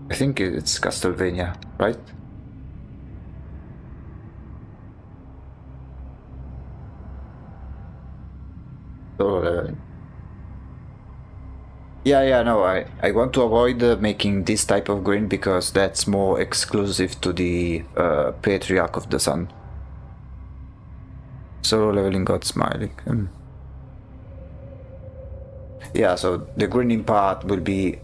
I think it's Castlevania, right? Solo leveling. Yeah, no, I want to avoid making this type of green because that's more exclusive to the Patriarch of the Sun. Solo leveling God smiling. Yeah, so the greening part will be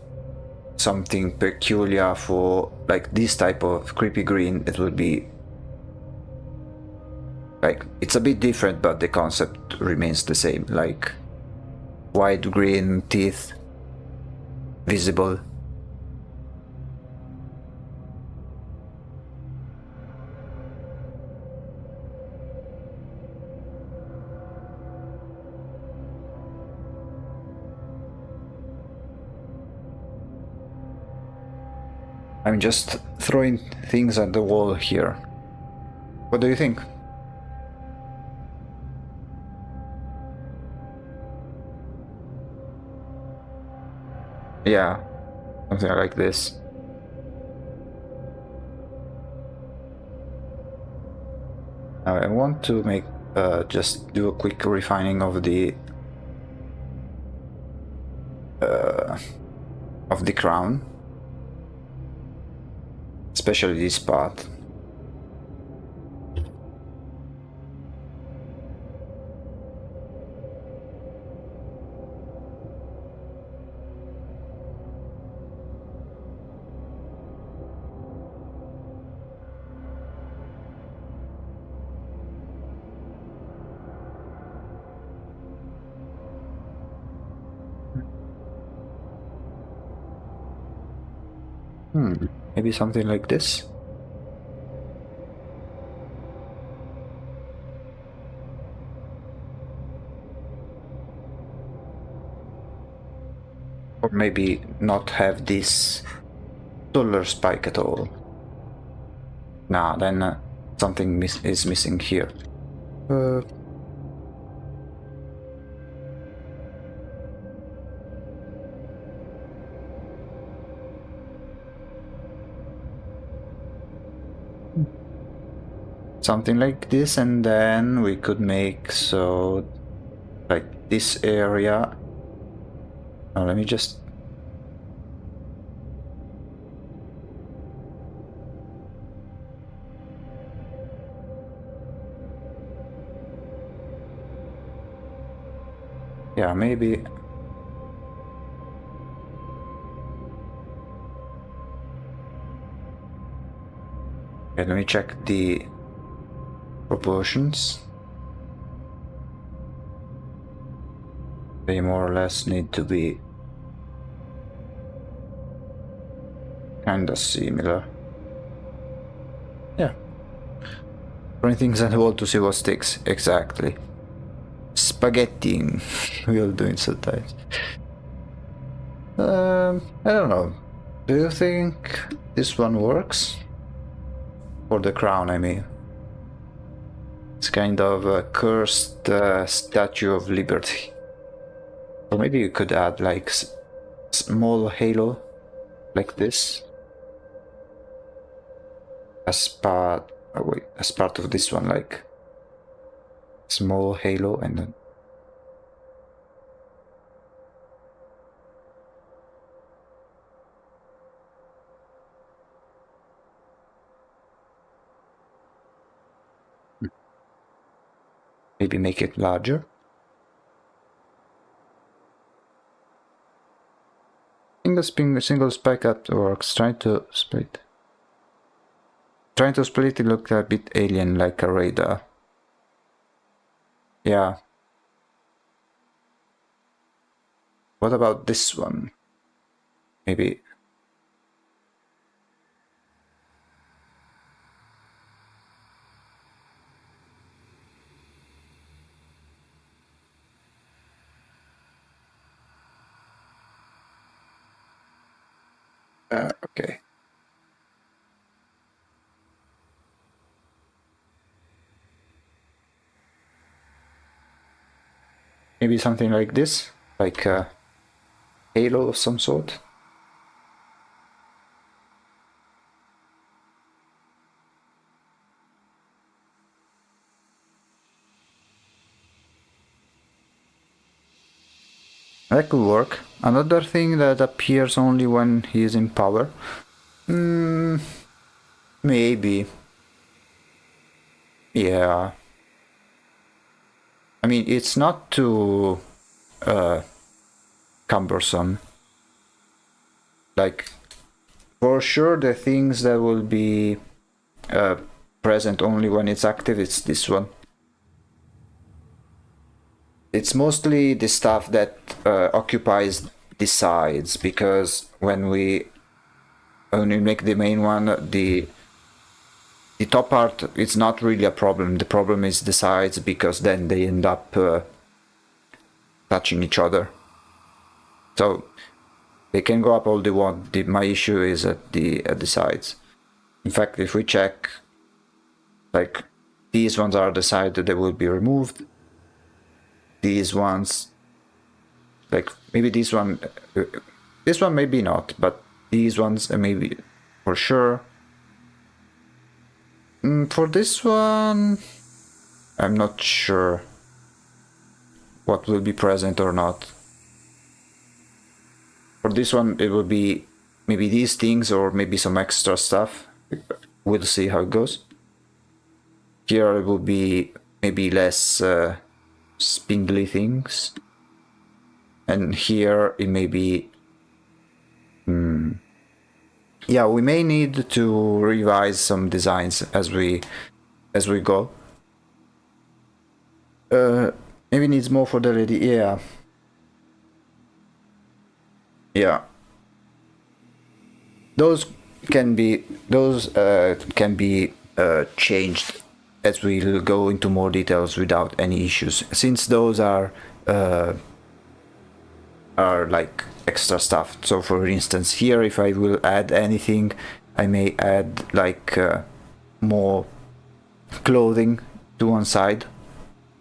something peculiar for like this type of creepy green. It will be like, it's a bit different, but the concept remains the same, like wide green teeth visible. I'm just throwing things at the wall here. What do you think? Yeah, something like this. Now I want to make just do a quick refining of the crown, especially this part. Maybe something like this. Or maybe not have this solar spike at all. Nah, then something is missing here. Something like this, and then we could make so like this area. Oh, let me just yeah, maybe okay, let me check the proportions. They more or less need to be kinda similar. Yeah. Throwing things at the wall to see what sticks. Exactly. Spaghetti. We all do it sometimes. I don't know. Do you think this one works? For the crown, I mean. It's kind of a cursed Statue of Liberty. Or maybe you could add like small halo like this as part of this one, like small halo, and then maybe make it larger. Single spike up works. Trying to split it looked a bit alien, like a radar. Yeah. What about this one? Maybe. Okay. Maybe something like this, like a halo of some sort. That could work. Another thing that appears only when he is in power. Maybe. Yeah. I mean, it's not too cumbersome. Like, for sure, the things that will be present only when it's active, it's this one. It's mostly the stuff that occupies the sides, because when we make the main one, the top part, it's not really a problem. The problem is the sides, because then they end up touching each other. So they can go up all they want. My issue is at the sides. In fact, if we check, like, these ones are the side that they will be removed. These ones, like, maybe this one maybe not, but these ones maybe for sure. For this one, I'm not sure what will be present or not. For this one, it will be maybe these things or maybe some extra stuff. We'll see how it goes. Here it will be maybe less spindly things, and here it may be yeah, we may need to revise some designs as we go. Maybe needs more for the lady. Yeah, those can be changed as we'll go into more details without any issues, since those are like extra stuff. So for instance, here, if I will add anything, I may add like more clothing to one side,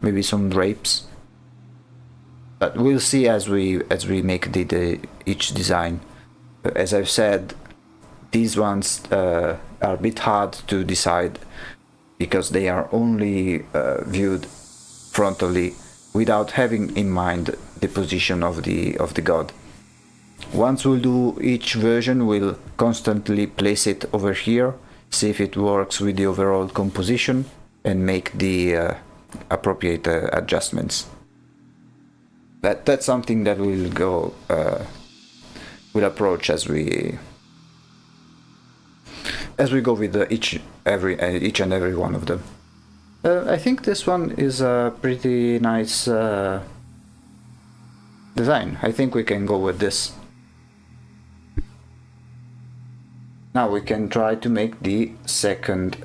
maybe some drapes. But we'll see as we make each design. As I've said, these ones are a bit hard to decide because they are only viewed frontally without having in mind the position of the god. Once we'll do each version, we'll constantly place it over here, see if it works with the overall composition, and make the appropriate adjustments. That's something that we'll approach as we go with each and every one of them. I think this one is a pretty nice design. I think we can go with this. Now we can try to make the second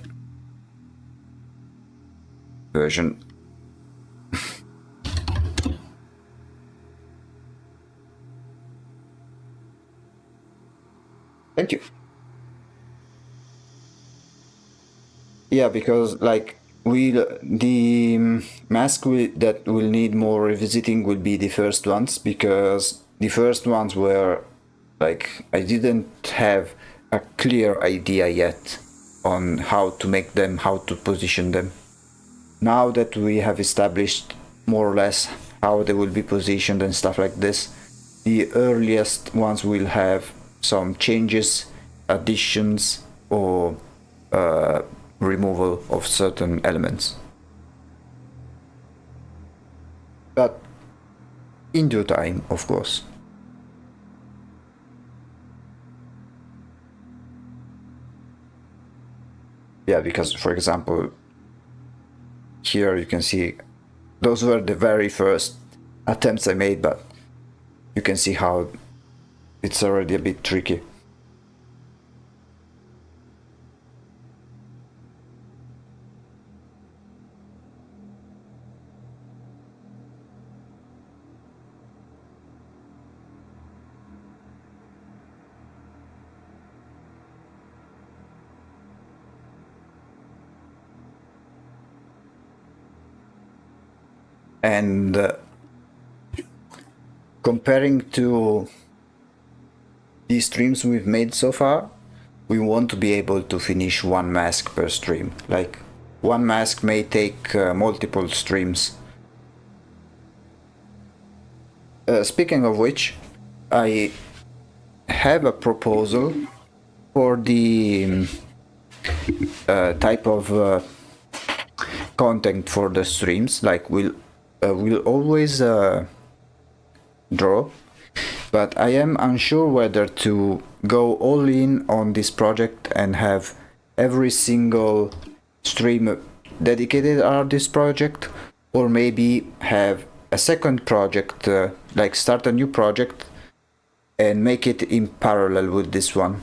version. Thank you. Yeah, because like the mask that will need more revisiting will be the first ones, because the first ones were like I didn't have a clear idea yet on how to make them, how to position them. Now that we have established more or less how they will be positioned and stuff like this, the earliest ones will have some changes, additions, or removal of certain elements. But in due time, of course. Yeah, because for example, here you can see those were the very first attempts I made, but you can see how it's already a bit tricky. And comparing to the streams we've made so far, we want to be able to finish one mask per stream. Like, one mask may take multiple streams. Speaking of which, I have a proposal for the type of content for the streams. Like, we'll always draw, but I am unsure whether to go all in on this project and have every single stream dedicated to this project, or maybe have a second project, like start a new project and make it in parallel with this one.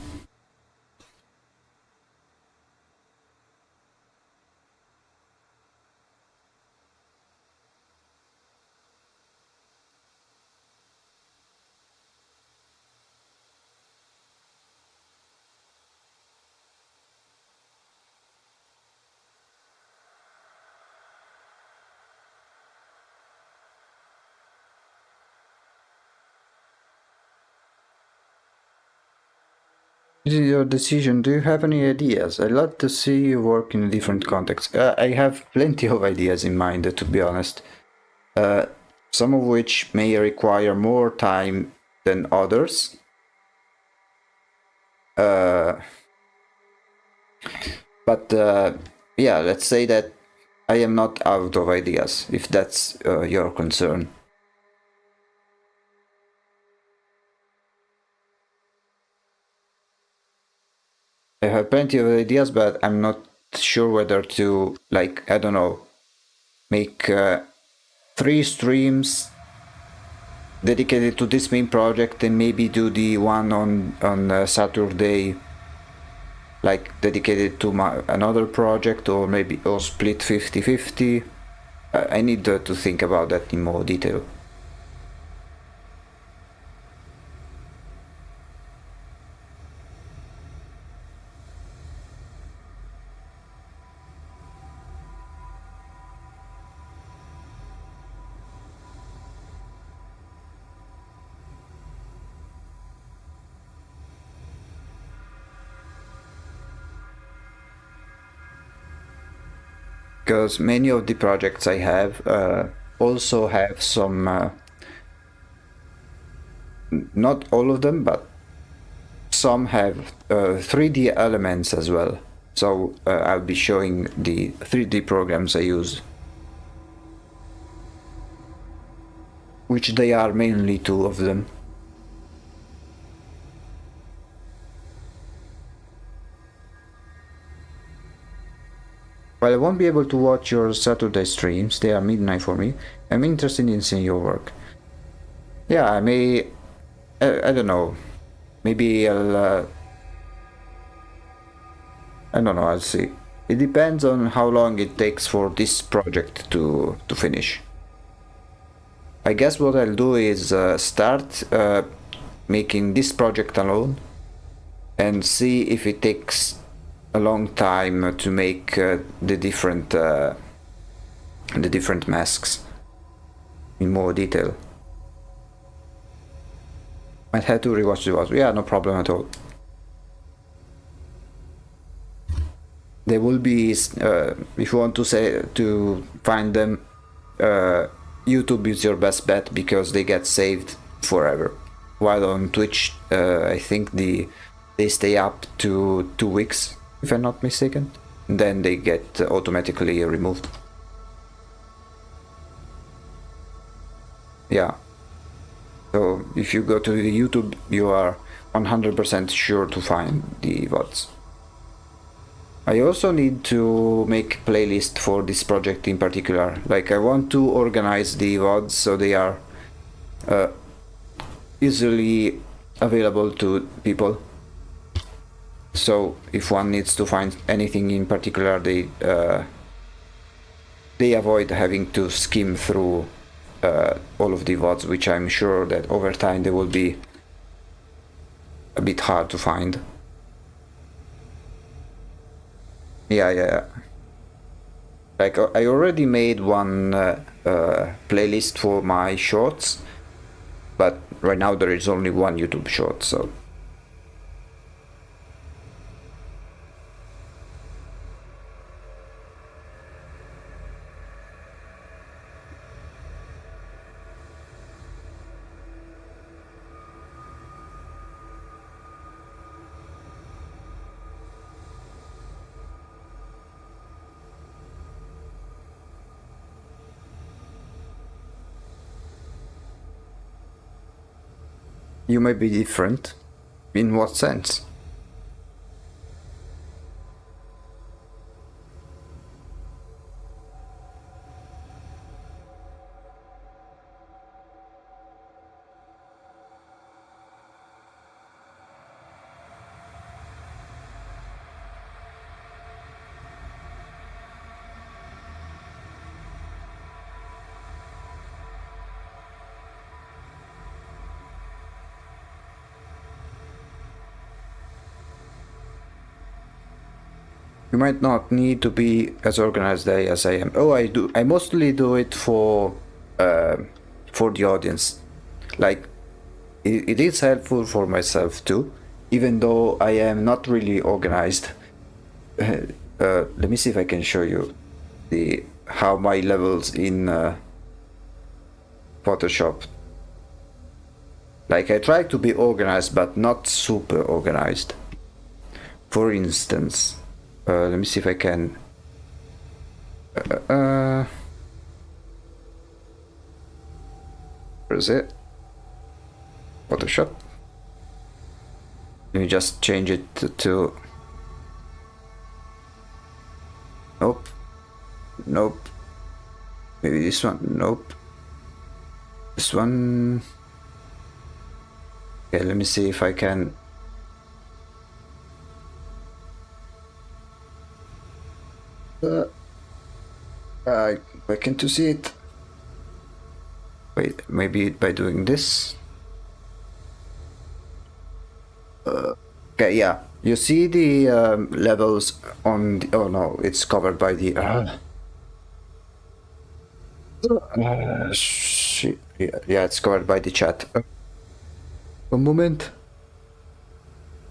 This is your decision. Do you have any ideas? I'd love to see you work in a different context. I have plenty of ideas in mind, to be honest. Some of which may require more time than others. But yeah, let's say that I am not out of ideas, if that's your concern. I have plenty of ideas, but I'm not sure whether to, like, I don't know, make 3 streams dedicated to this main project and maybe do the one on Saturday, like dedicated to another project, or maybe or split 50-50. I need to think about that in more detail. because many of the projects I have also have some, not all of them, but some have 3D elements as well. So I'll be showing the 3D programs I use, which they are mainly two of them. While I won't be able to watch your Saturday streams, they are midnight for me, I'm interested in seeing your work. Yeah, I may... I don't know. Maybe I'll... I don't know, I'll see. It depends on how long it takes for this project to finish. I guess what I'll do is start making this project alone and see if it takes a long time to make the different masks in more detail. Might have to rewatch the VODs. Yeah, no problem at all. There will be, if you want to find them, YouTube is your best bet because they get saved forever. While on Twitch, I think they stay up to 2 weeks, if I'm not mistaken. Then they get automatically removed. Yeah. So if you go to the YouTube, you are 100% sure to find the VODs. I also need to make a playlist for this project in particular. Like, I want to organize the VODs so they are easily available to people. So if one needs to find anything in particular, they avoid having to skim through all of the VODs, which I'm sure that over time they will be a bit hard to find. Yeah. Like, I already made one playlist for my shorts, but right now there is only one YouTube short, so... You may be different. In what sense? You might not need to be as organized as I am. Oh, I do. I mostly do it for the audience. Like, it is helpful for myself too, even though I am not really organized. Let me see if I can show you how my levels in Photoshop. Like, I try to be organized, but not super organized. For instance, let me see if I can. Where is it? Photoshop. Let me just change it to. Nope. Maybe this one. Nope. This one. Okay, let me see if I can. Why can't you see it? Wait, maybe by doing this. Okay, yeah. You see the levels on the... Oh no, it's covered by the... shit. Yeah, it's covered by the chat. One moment.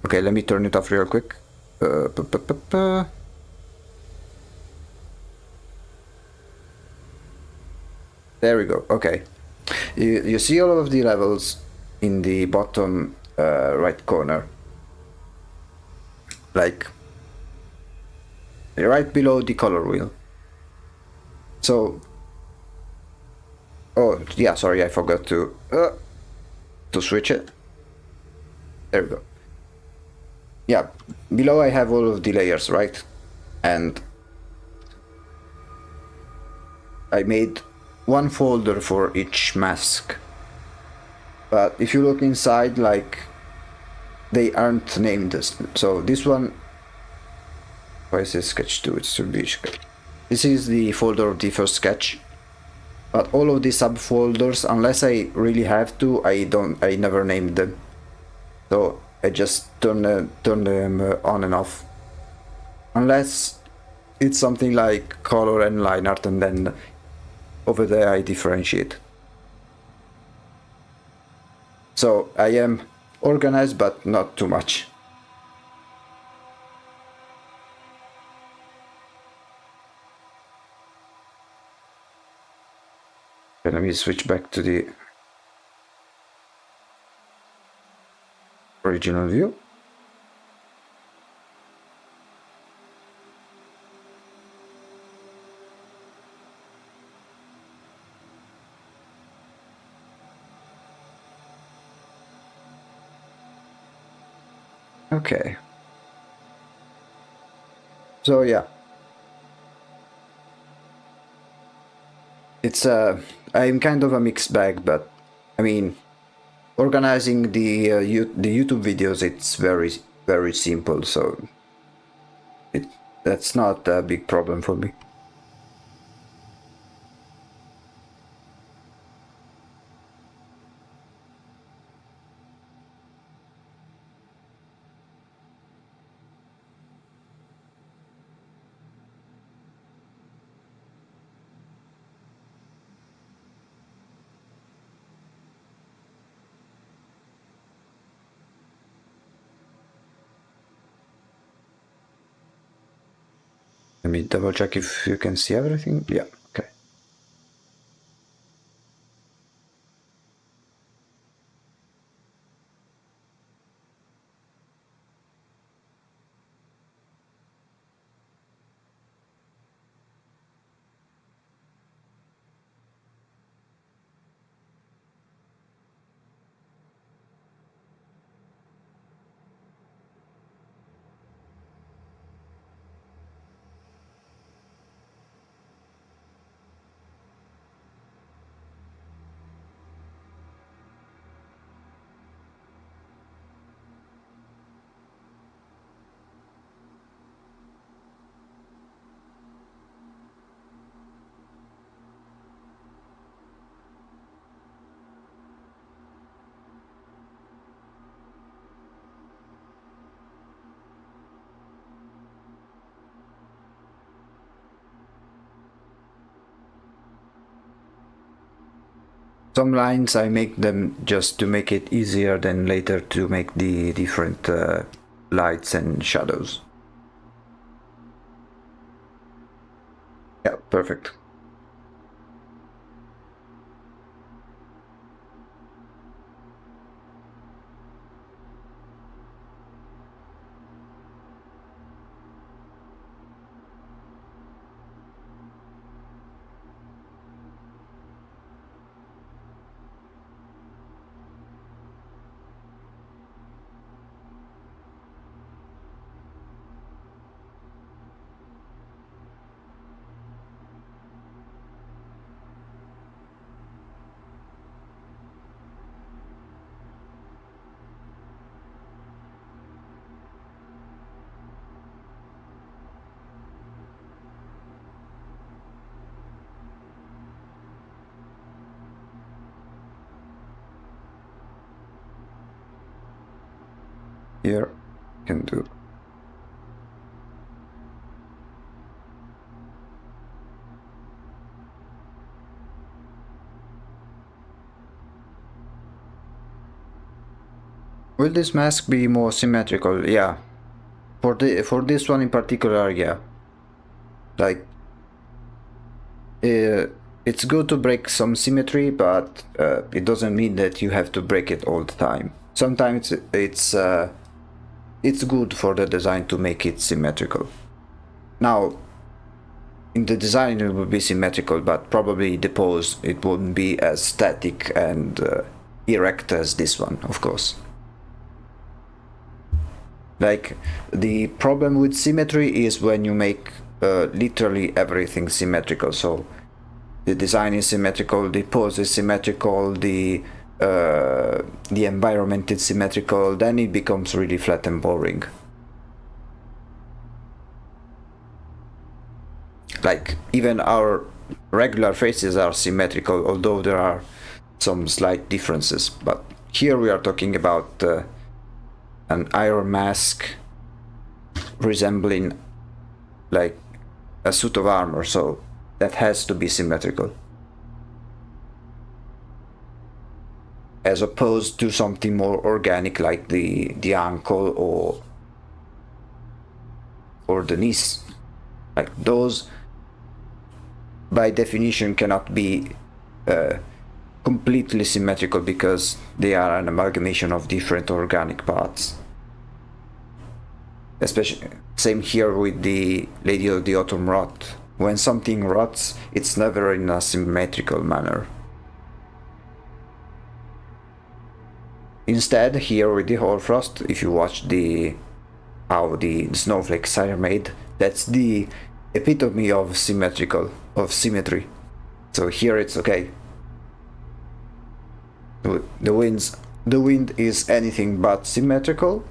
Okay, let me turn it off real quick. There we go. Okay. You see all of the levels in the bottom right corner. Like right below the color wheel. So, oh yeah, sorry, I forgot to switch it. There we go. Yeah, below I have all of the layers, right? And I made one folder for each mask. But if you look inside, like, they aren't named. So this one, why is it sketch 2? It should be sketch. This is the folder of the first sketch. But all of the subfolders, unless I really have to, I never named them. So I just turn them on and off. Unless it's something like color and line art, and then over there I differentiate. So I am organized, but not too much. Let me switch back to the original view. Okay. So yeah. It's I'm kind of a mixed bag, but I mean, organizing the YouTube videos, it's very simple, so that's not a big problem for me. Let me double check if you can see everything. Yeah, okay. Some lines I make them just to make it easier than later to make the different lights and shadows. Yeah, perfect. Here can do. Will this mask be more symmetrical? Yeah. For this one in particular, yeah. Like it's good to break some symmetry, but it doesn't mean that you have to break it all the time. Sometimes it's good for the design to make it symmetrical. Now, in the design it will be symmetrical, but probably the pose it won't be as static and erect as this one, of course. Like, the problem with symmetry is when you make literally everything symmetrical. So the design is symmetrical, the pose is symmetrical, the environment is symmetrical, then it becomes really flat and boring. Like, even our regular faces are symmetrical, although there are some slight differences. But here we are talking about an iron mask resembling like a suit of armor, so that has to be symmetrical. As opposed to something more organic like the ankle or the knees. Like, those by definition cannot be completely symmetrical because they are an amalgamation of different organic parts. Especially same here with the Lady of the Autumn rot. When something rots, it's never in a symmetrical manner. Instead, here with the Hoarfrost, if you watch how the snowflakes are made, that's the epitome of symmetry. So here it's okay. The wind is anything but symmetrical,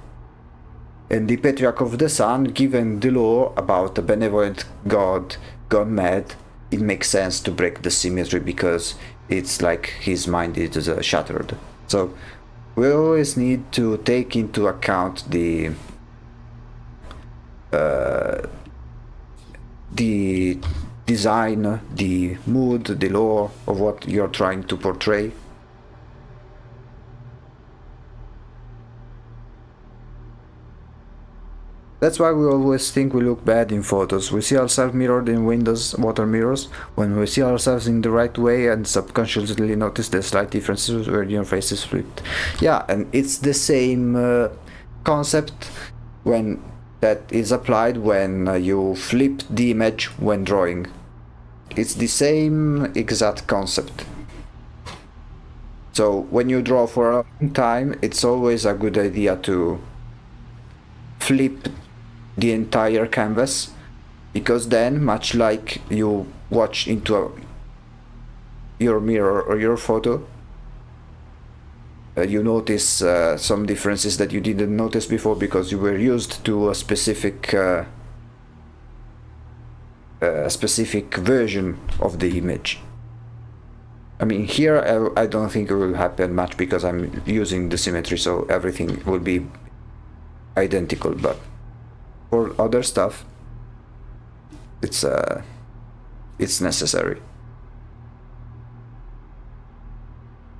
and the Patriarch of the Sun, given the lore about a benevolent god gone mad, it makes sense to break the symmetry because it's like his mind is shattered. So we always need to take into account the design, the mood, the lore of what you're trying to portray. That's why we always think we look bad in photos. We see ourselves mirrored in windows, water mirrors, when we see ourselves in the right way and subconsciously notice the slight differences where your face is flipped. Yeah, and it's the same concept when that is applied when you flip the image when drawing. It's the same exact concept. So when you draw for a long time, it's always a good idea to flip the entire canvas, because then, much like you watch into your mirror or your photo, you notice some differences that you didn't notice before because you were used to a specific version of the image. I mean, here I don't think it will happen much because I'm using the symmetry, so everything will be identical, but for other stuff it's necessary.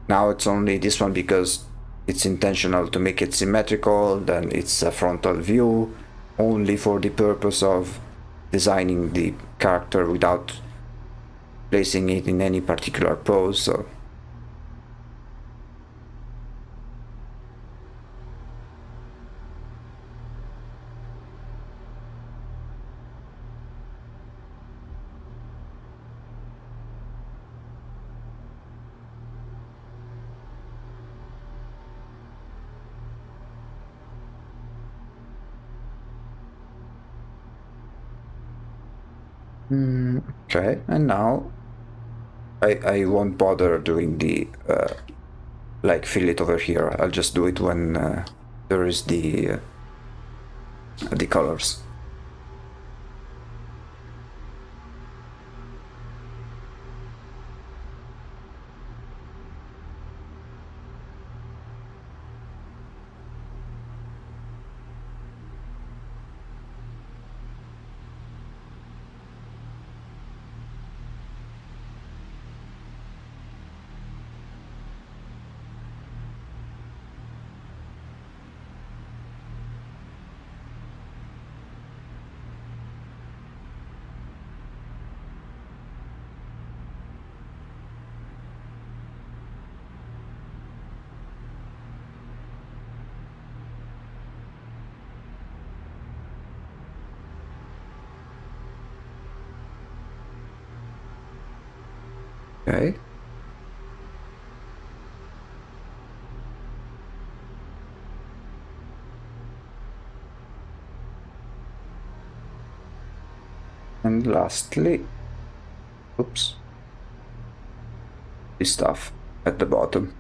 Now it's only this one because it's intentional to make it symmetrical, then it's a frontal view only for the purpose of designing the character without placing it in any particular pose. So okay, and now I won't bother doing the like fill it over here. I'll just do it when there is the colors. Okay. And lastly, oops, this stuff at the bottom.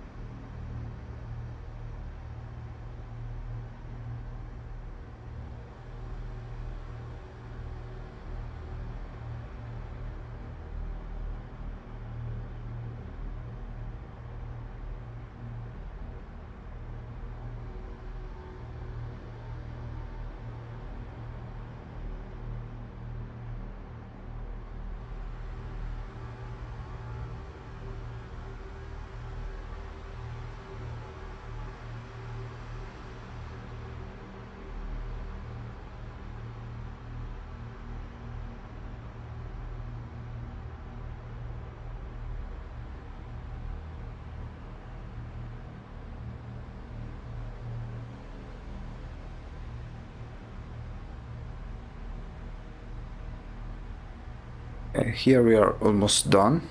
Here we are almost done.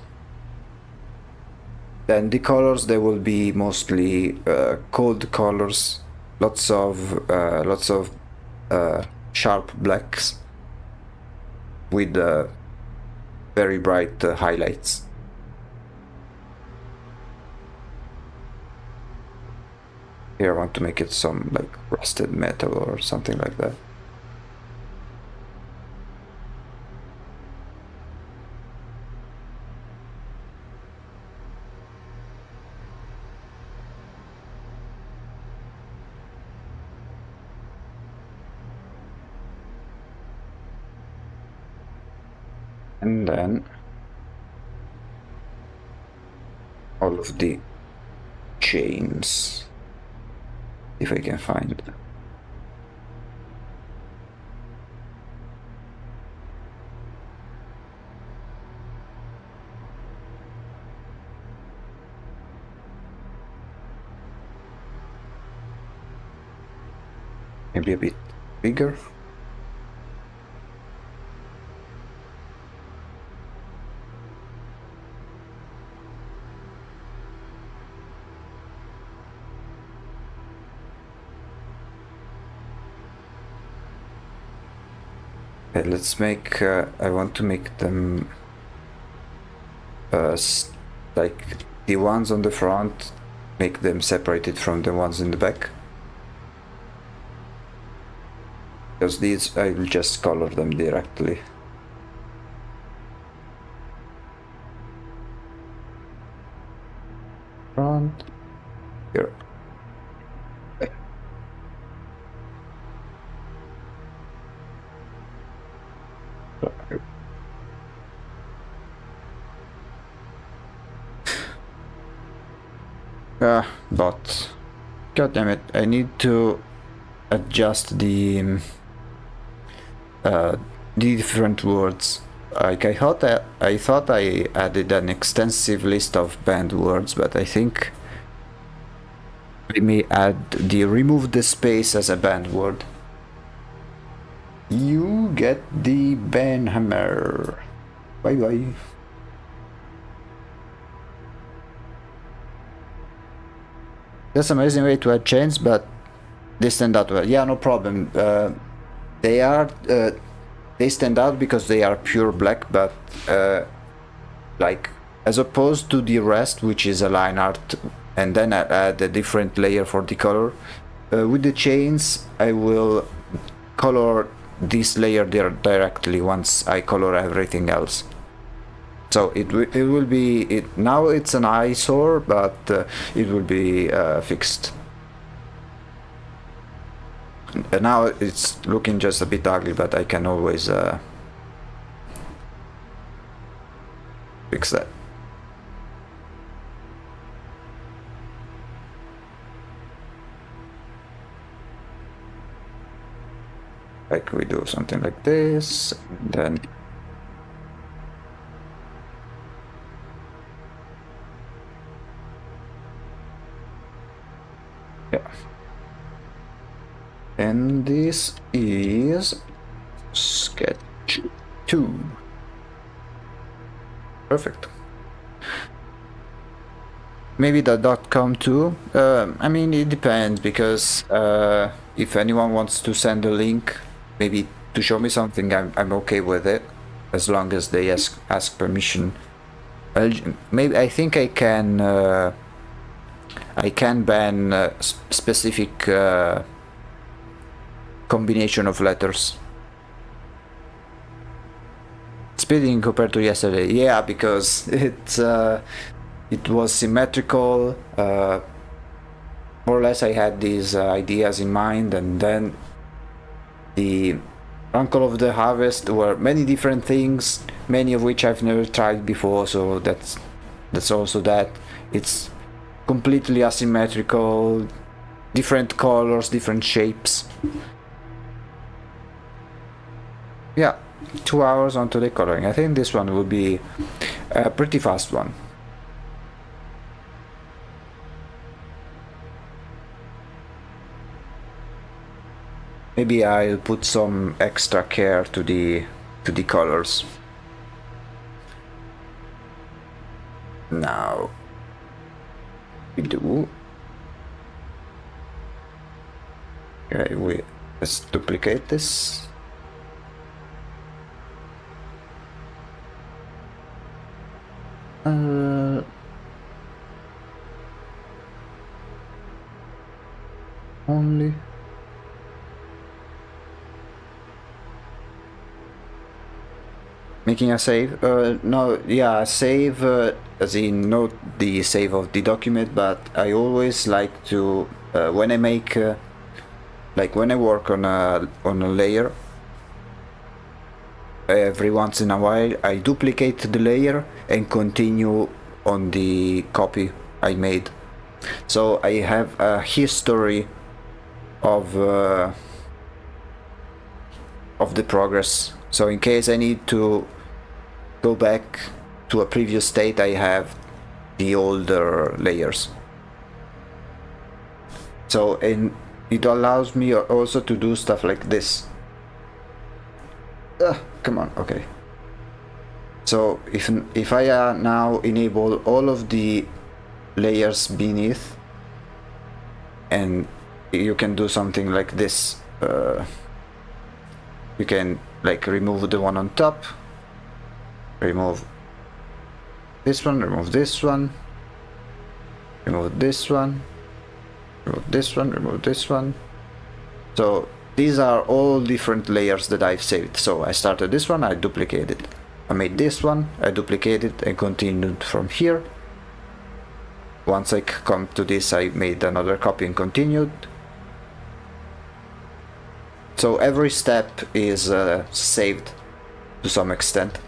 Then the colors, they will be mostly cold colors, lots of sharp blacks with very bright highlights. Here I want to make it some like rusted metal or something like that. And then all of the chains, if I can find. Maybe a bit bigger. Okay, let's make, I want to make them like the ones on the front, make them separated from the ones in the back. Because these, I will just color them directly. Front, here. But god damn it, I need to adjust the different words. Like I thought I added an extensive list of banned words, but I think I may add the remove the space as a banned word. You get the ban hammer. Bye bye. That's an amazing way to add chains, but they stand out well. Yeah, no problem. They stand out because they are pure black, but like as opposed to the rest, which is a line art, and then I add a different layer for the color. With the chains, I will color this layer there directly once I color everything else. So it will be now it's an eyesore, but it will be fixed. And now it's looking just a bit ugly, but I can always fix that. Like we do something like this, and then yeah. And this is sketch 2. Perfect. maybe the .com too. I mean, it depends, because if anyone wants to send a link, maybe to show me something, I'm okay with it, as long as they ask permission. Maybe I think I can ban specific combination of letters. Speeding compared to yesterday, yeah, because it was symmetrical. More or less, I had these ideas in mind, and then the Uncle of the Harvest were many different things, many of which I've never tried before. So that's also that. It's completely asymmetrical, different colors, different shapes. Yeah, 2 hours onto the coloring. I think this one will be a pretty fast one. Maybe I'll put some extra care to the colors. Now we do. Okay, let's duplicate this. Only. Making a save? No, yeah, save as in not the save of the document, but I always like to when I make like when I work on a layer, every once in a while I duplicate the layer and continue on the copy I made. So I have a history of the progress. So in case I need to go back to a previous state, I have the older layers. So, and it allows me also to do stuff like this. Come on, okay. So if I now enable all of the layers beneath, and you can do something like this. You can like remove the one on top, remove this one, remove this one, remove this one, remove this one, remove this one. So these are all different layers that I've saved. So I started this one, I duplicated. I made this one, I duplicated and continued from here. Once I come to this, I made another copy and continued. So every step is saved to some extent.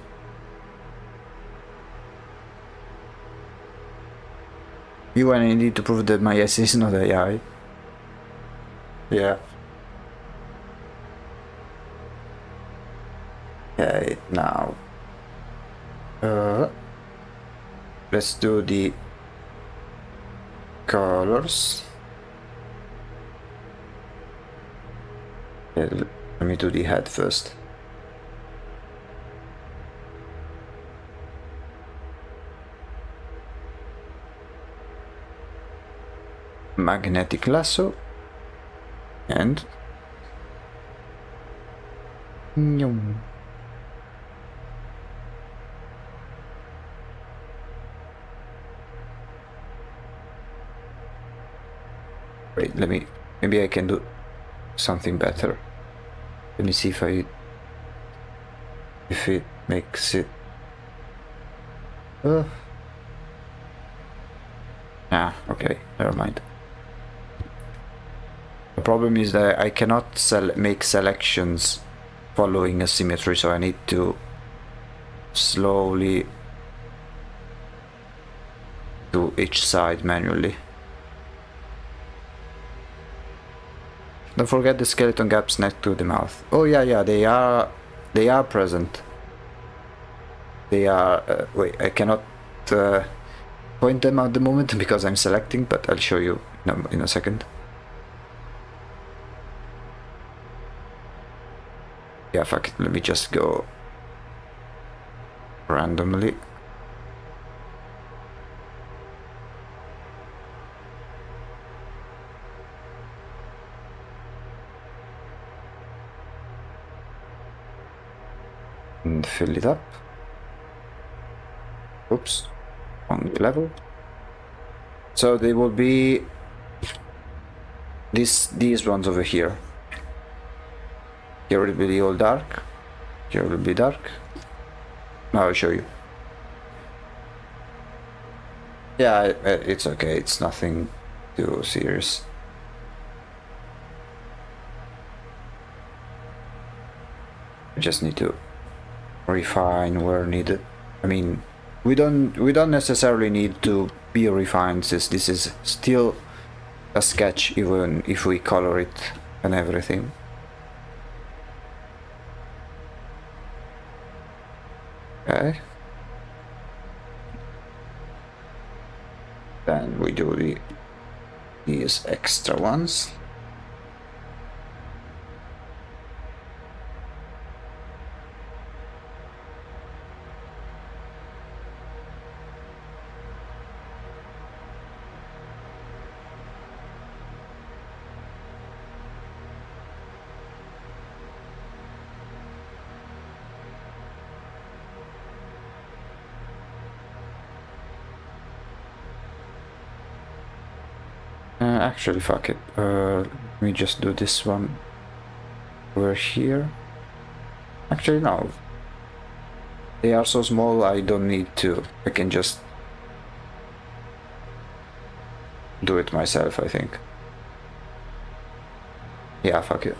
You and I need to prove that my essay is not AI. Yeah. Okay, now let's do the colors. Yeah, let me do the head first. Magnetic lasso and wait, maybe I can do something better. Let me see if it makes it. Okay, never mind. The problem is that I cannot make selections following a symmetry, so I need to slowly do each side manually. Don't forget the skeleton gaps next to the mouth. Oh yeah, they are present. They are. Wait, I cannot point them at the moment because I'm selecting, but I'll show you in a second. Yeah, fuck it. Let me just go randomly. and fill it up. Oops, on level. So they will be these ones over here. Here will be all dark. Here will be dark. Now I'll show you. Yeah, it's okay. It's nothing too serious. I just need to refine where needed. I mean, we don't necessarily need to be refined, since this is still a sketch, even if we color it and everything. Okay. Then we do these extra ones. Actually, fuck it. Let me just do this one over here. Actually, no. They are so small, I don't need to. I can just do it myself, I think. Yeah, fuck it.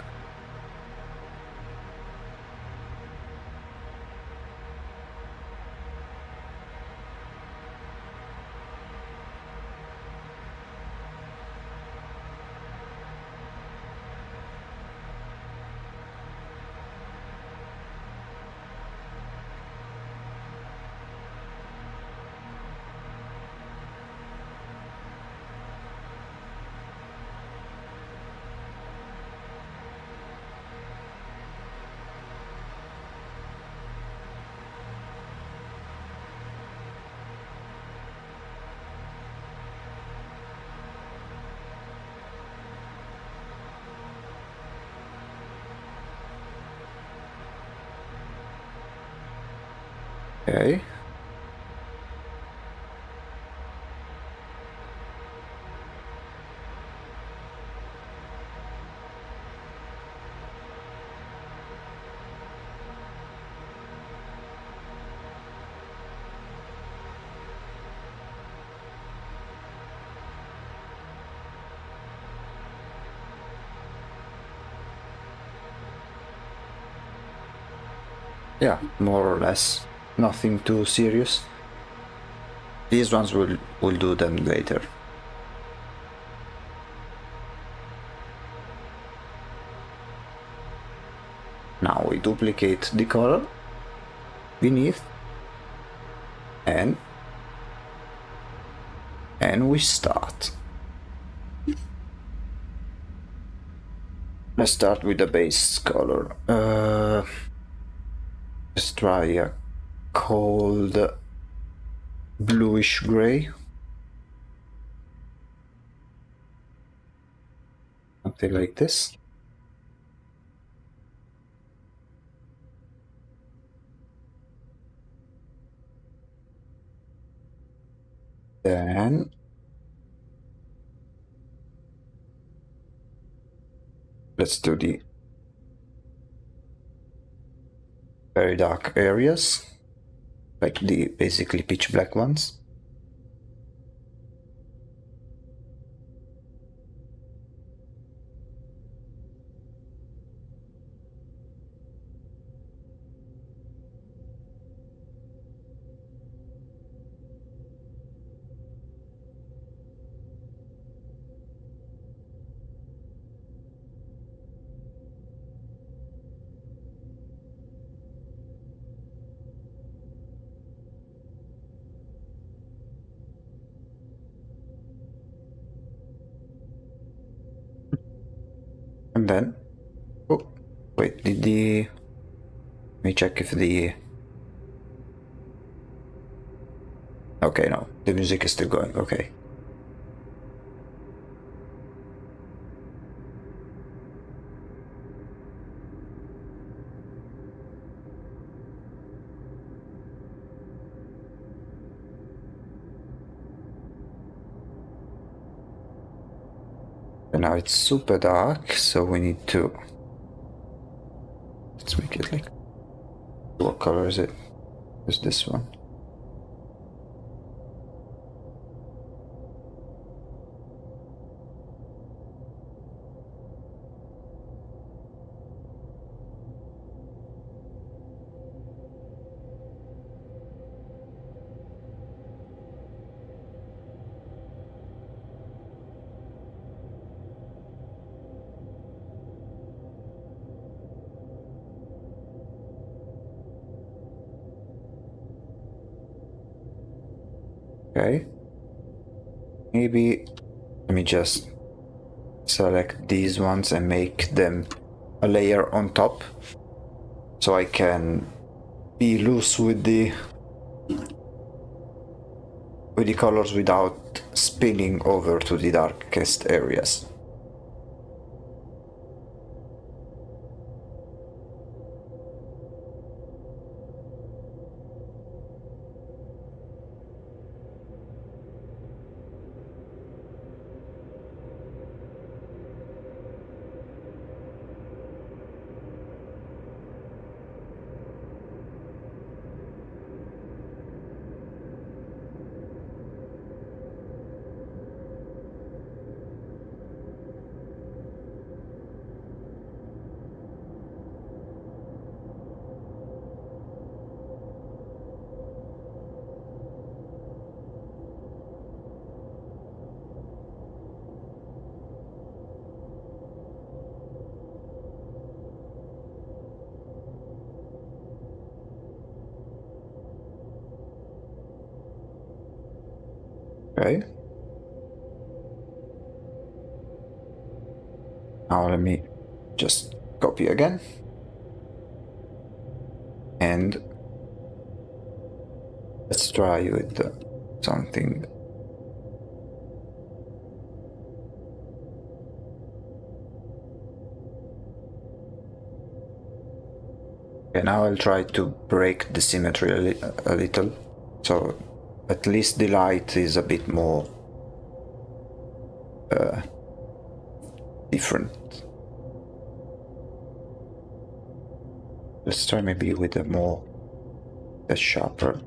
Okay. Yeah, more or less. Nothing too serious. These ones will do them later. Now we duplicate the color beneath and we start. Let's start with the base color. Let's try a cold bluish gray. Something like this. Then let's do the very dark areas, like the basically pitch black ones. And then, oh, wait, let me check if okay, no, the music is still going, okay. And now it's super dark, so we need to... Let's make it like... What color is it? Is this one? Okay. Maybe let me just select these ones and make them a layer on top, so I can be loose with the colors without spilling over to the darkest areas. Okay. Now let me just copy again. And let's try with something. Okay, now I'll try to break the symmetry a little, so at least the light is a bit more different. Let's try maybe with a sharper.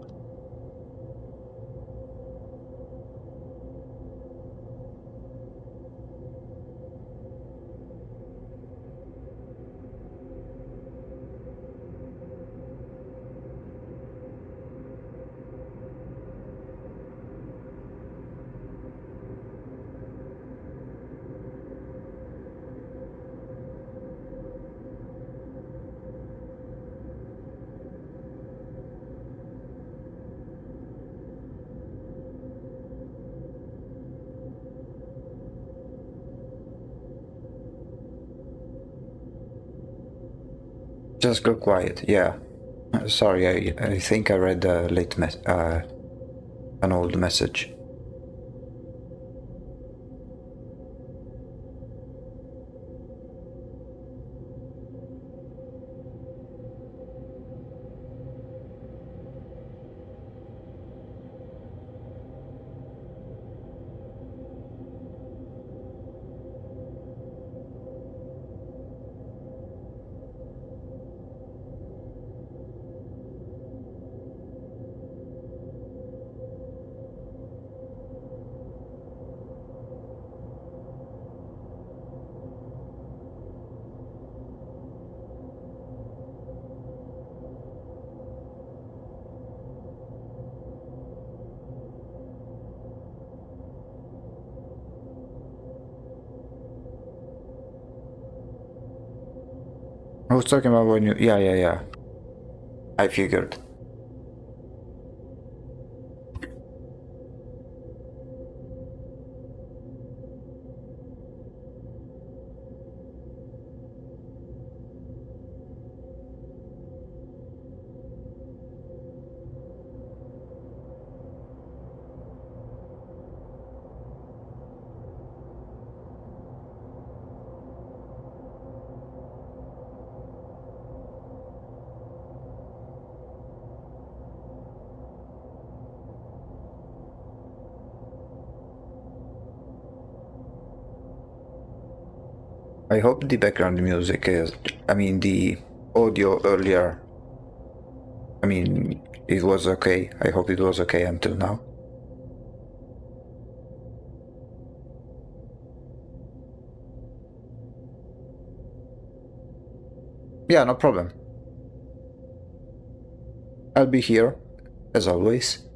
Just go quiet, yeah. Sorry, I think I read a an old message. I was talking about when you... Yeah. I figured. I hope the background music is, I mean, the audio earlier, I mean, it was okay. I hope it was okay until now. Yeah, no problem. I'll be here, as always.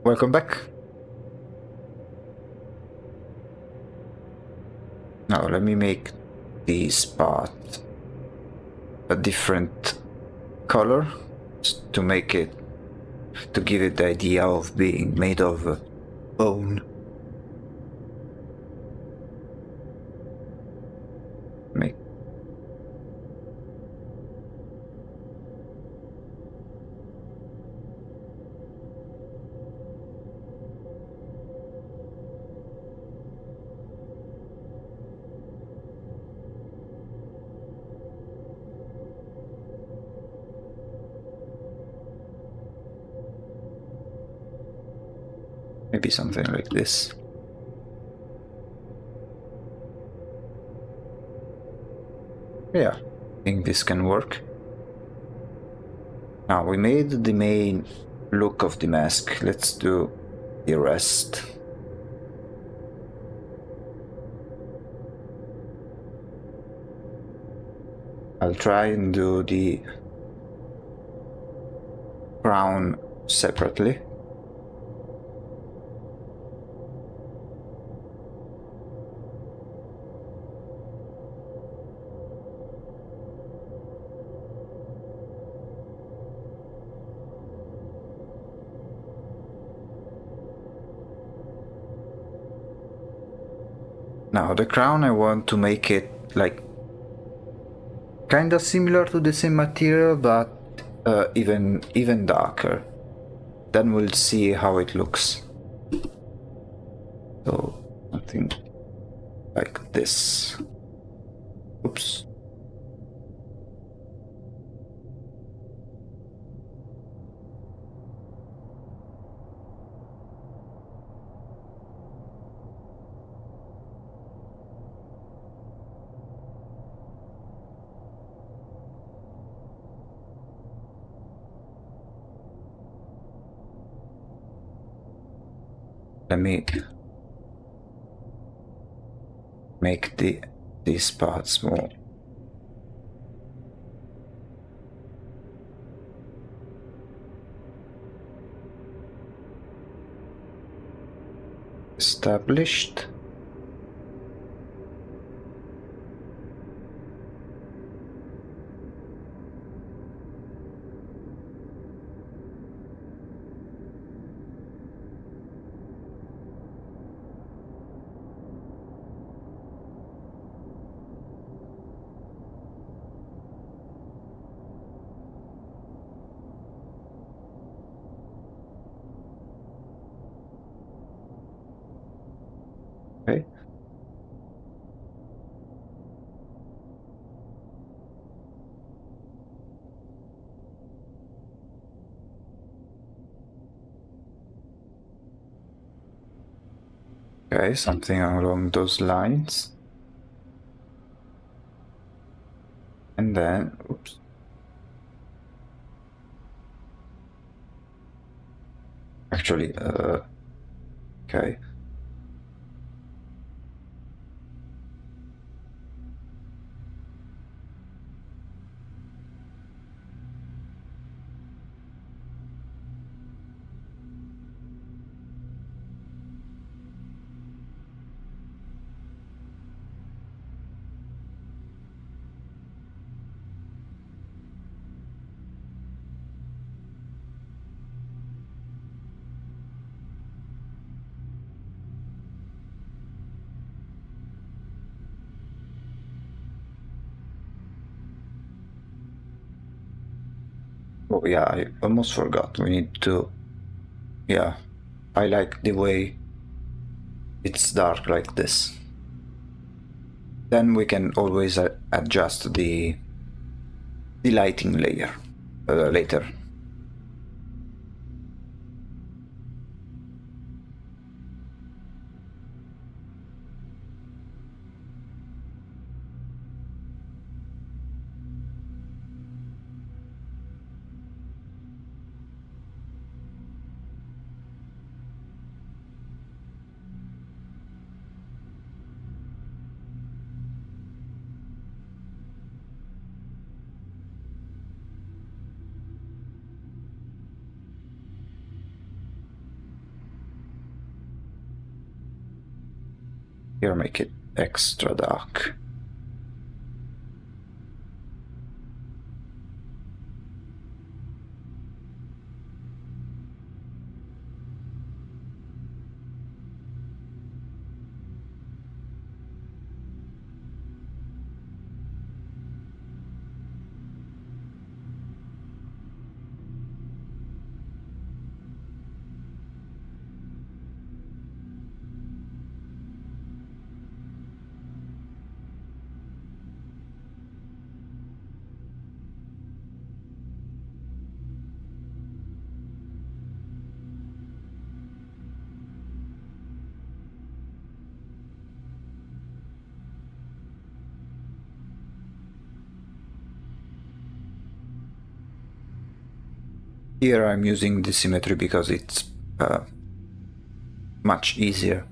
Welcome back. Now let me make the spot a different color to make it, to give it the idea of being made of bone. Make Maybe something like this. Yeah, I think this can work. Now we made the main look of the mask. Let's do the rest. I'll try and do the crown separately. Now the crown, I want to make it like kind of similar to the same material, but even darker. Then we'll see how it looks. So something like this. Oops. Let me make these parts more established. Okay. Okay, something along those lines. And then, oops. Actually, okay. Oh yeah, I almost forgot. We need to, yeah, I like the way it's dark like this. Then we can always adjust the lighting layer later. Here, make it extra dark. Here I'm using the symmetry because it's much easier.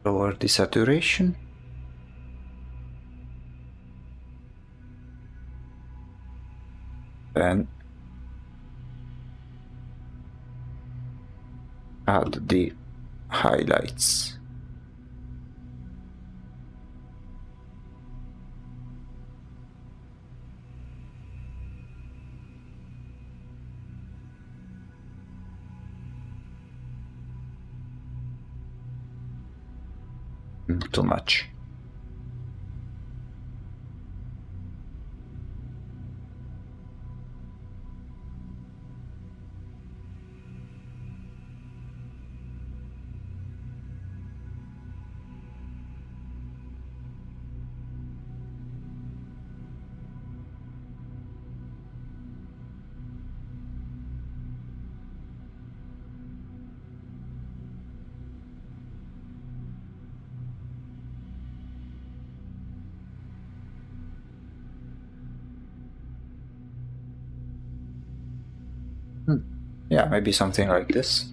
Lower the saturation. Then add the highlights. Too much. Yeah, maybe something like this.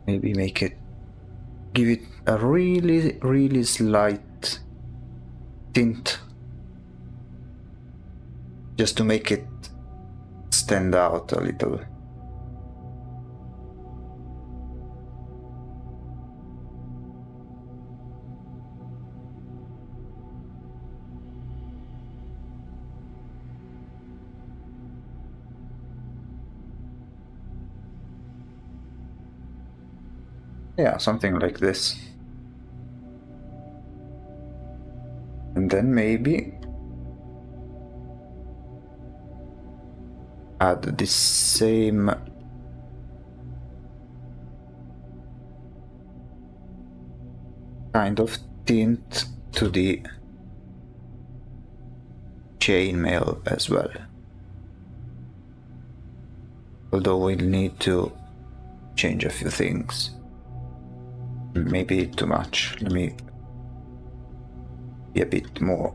Maybe give it a really slight tint, just to make it stand out a little. Yeah, something like this. And then maybe add the same kind of tint to the chainmail as well. Although we'll need to change a few things. Maybe too much. Let me be a bit more.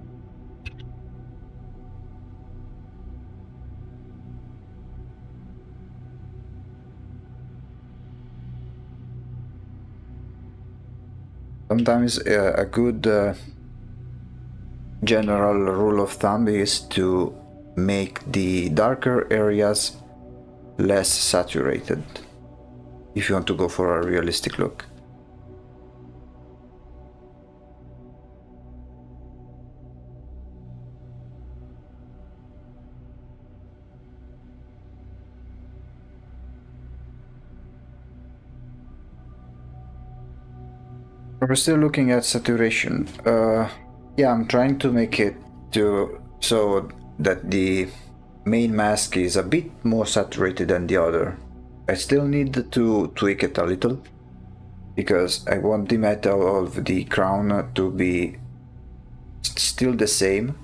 Sometimes a good general rule of thumb is to make the darker areas less saturated if you want to go for a realistic look. We're still looking at saturation. Yeah, I'm trying to make it so that the main mask is a bit more saturated than the other. I still need to tweak it a little because I want the metal of the crown to be still the same.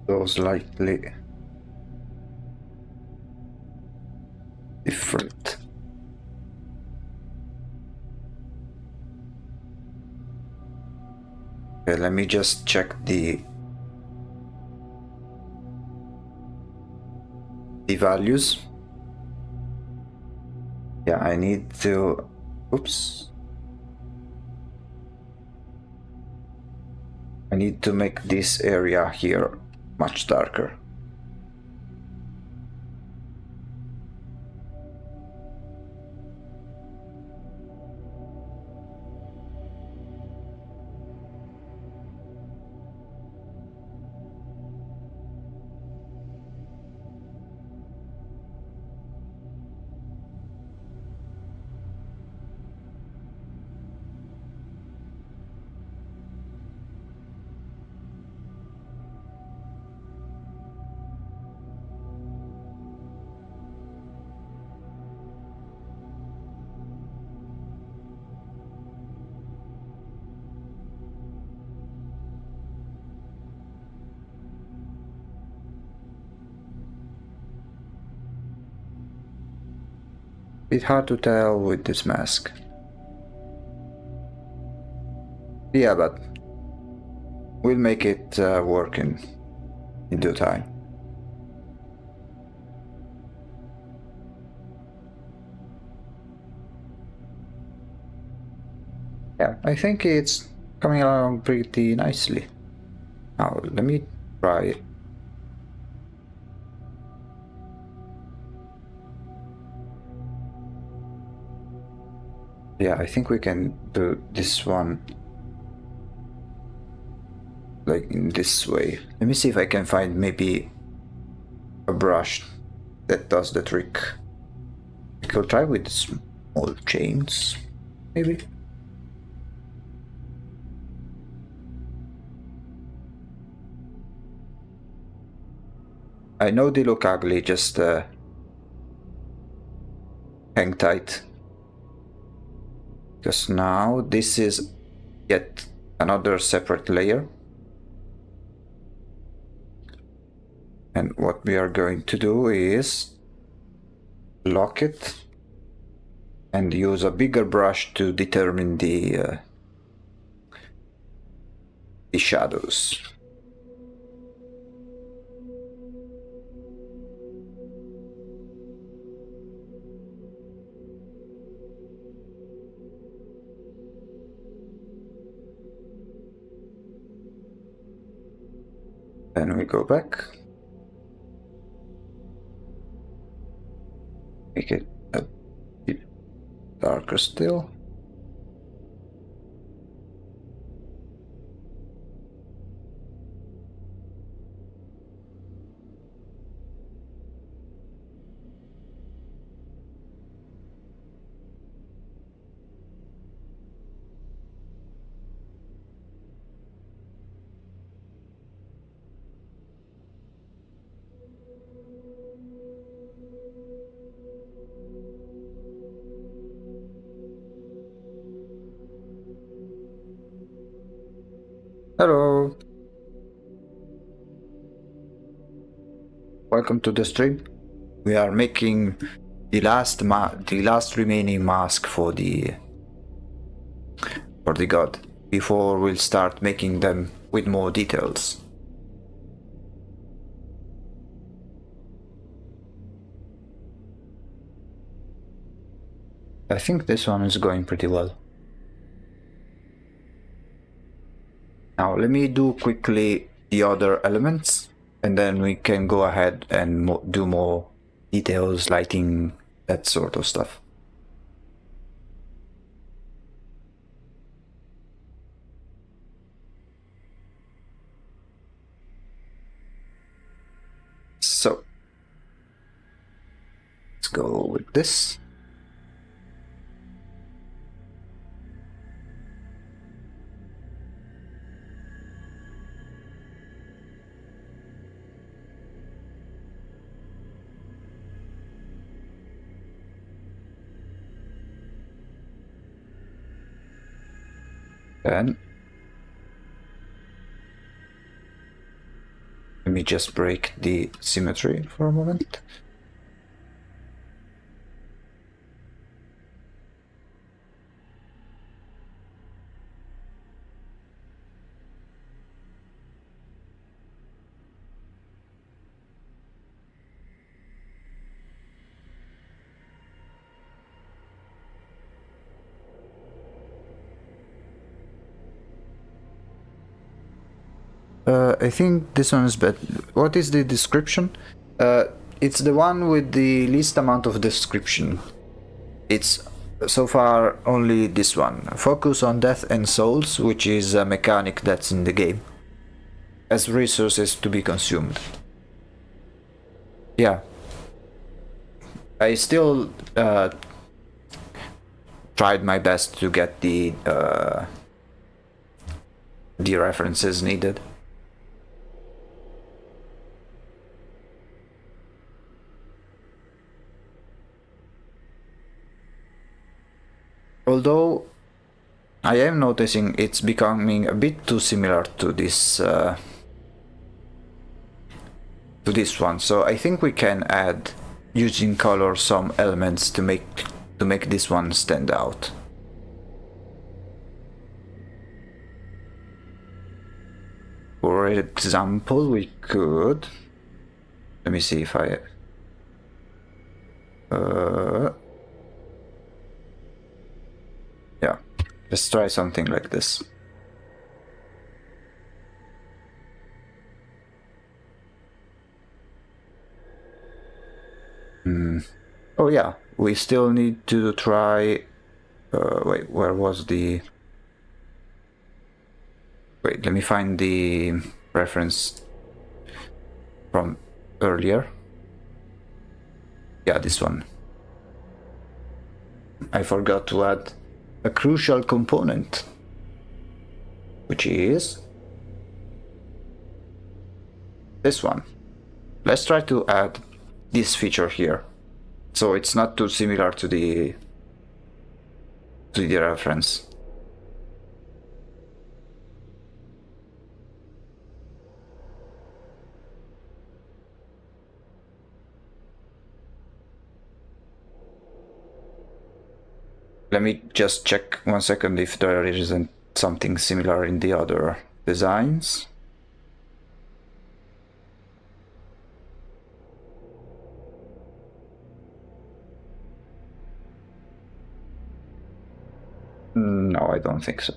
So slightly different. Okay, let me just check the the values. Yeah, I need to, oops. I need to make this area here much darker. It's hard to tell with this mask. Yeah, but we'll make it work in due time. Yeah, I think it's coming along pretty nicely. Now, let me try it. Yeah, I think we can do this one like in this way. Let me see if I can find maybe a brush that does the trick. I could try with small chains, maybe. I know they look ugly, just hang tight. Because now this is yet another separate layer. And what we are going to do is lock it and use a bigger brush to determine the shadows. Then we go back. Make it a bit darker still. Hello. Welcome to the stream. We are making the last remaining mask for the god before we'll start making them with more details. I think this one is going pretty well. Now let me do quickly the other elements and then we can go ahead and do more details, lighting, that sort of stuff. So let's go with this. Then let me just break the symmetry for a moment. I think this one is better. What is the description? It's the one with the least amount of description. It's so far only this one. Focus on death and souls, which is a mechanic that's in the game, as resources to be consumed. Yeah. I still tried my best to get the references needed. Although I am noticing it's becoming a bit too similar to this one, so I think we can add, using color, some elements to make this one stand out. For example, we could, let me see if I yeah, let's try something like this. Oh yeah, we still need to try, wait, where was the, wait, let me find the reference from earlier. Yeah, this one. I forgot to add a crucial component, which is this one. Let's try to add this feature here, so it's not too similar to the reference. Let me just check 1 second if there isn't something similar in the other designs. No, I don't think so.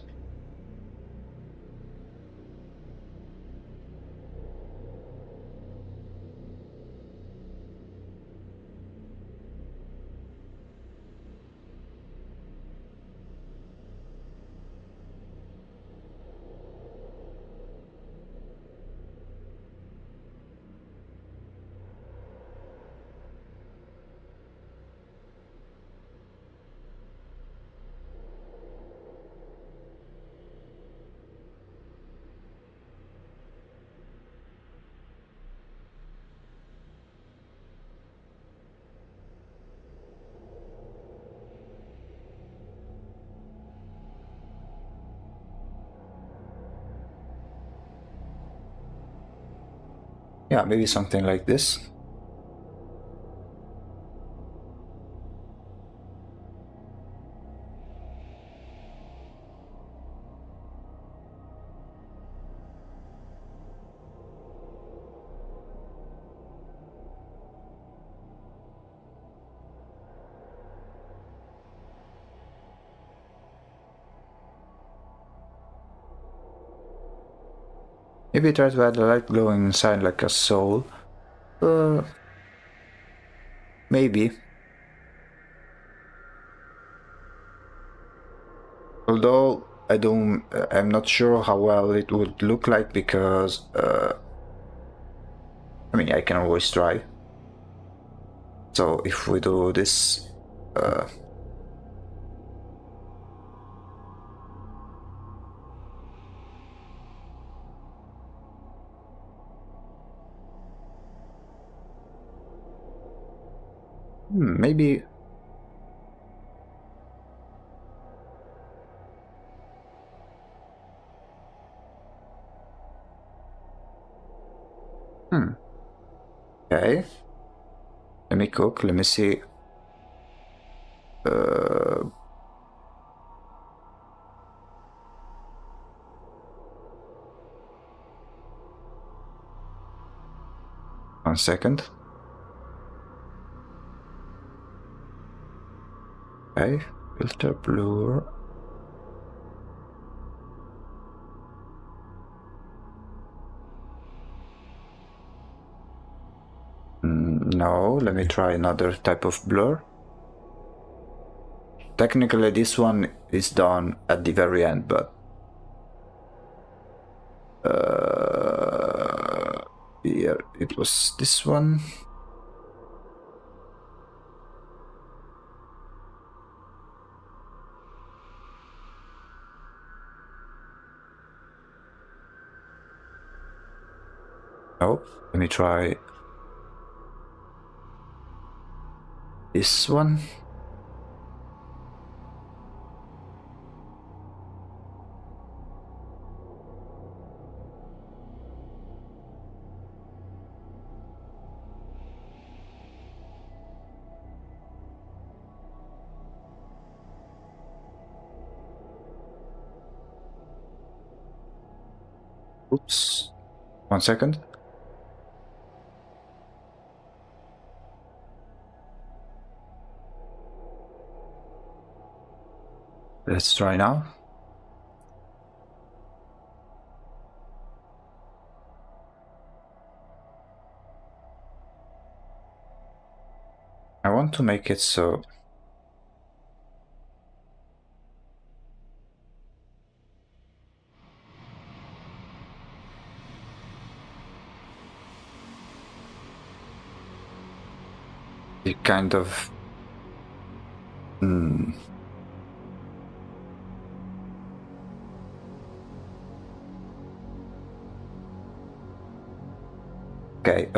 Yeah, maybe something like this. Maybe try to add a light glowing inside like a soul. Maybe. Although I'm not sure how well it would look like, because I mean, I can always try. So if we do this, maybe. Okay. Let me cook. Let me see. 1 second. Okay. Filter blur. No, let me try another type of blur. Technically this one is done at the very end, but here it was this one. Nope, let me try this one. Oops, 1 second. Let's try now. I want to make it so it kind of Okay,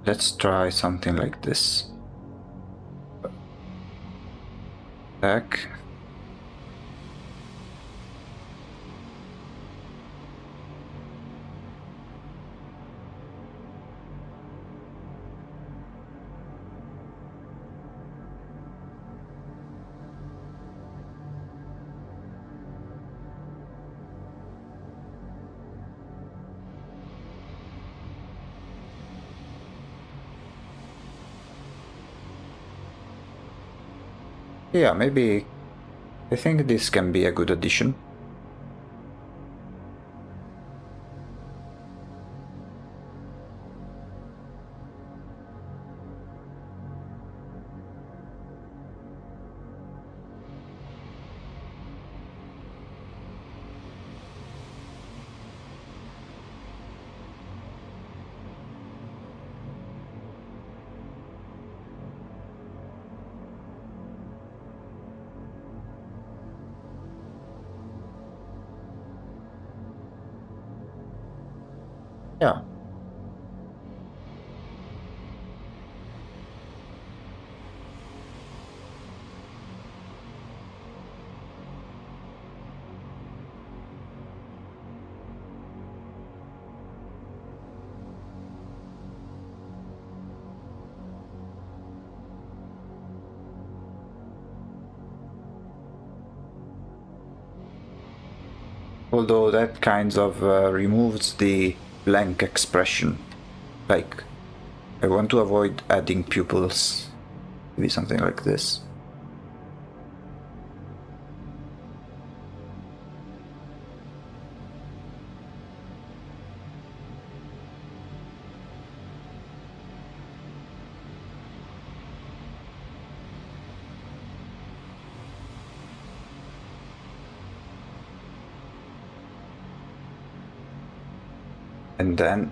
let's try something like this. Back. Yeah, maybe I think this can be a good addition. Yeah. Although that kind of removes the blank expression. Like, I want to avoid adding pupils. Maybe something like this. And then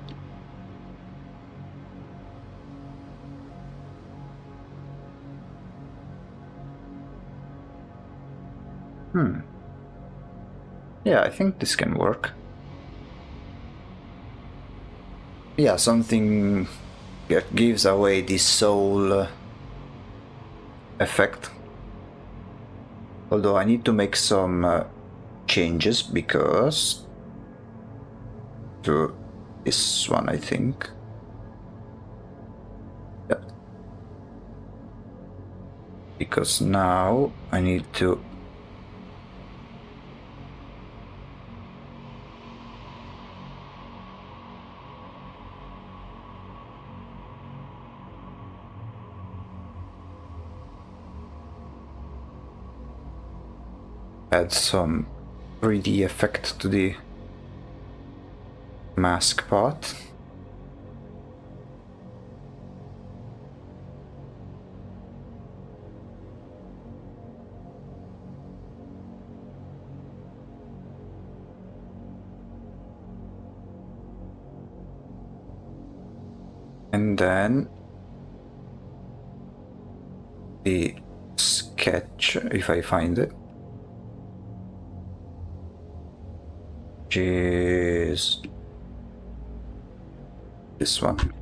yeah, I think this can work. Yeah, something that gives away the soul effect. Although I need to make some changes because to this one, I think. Yeah. Because now I need to add some 3D effect to the mask part. And then the sketch, if I find it, which is this one.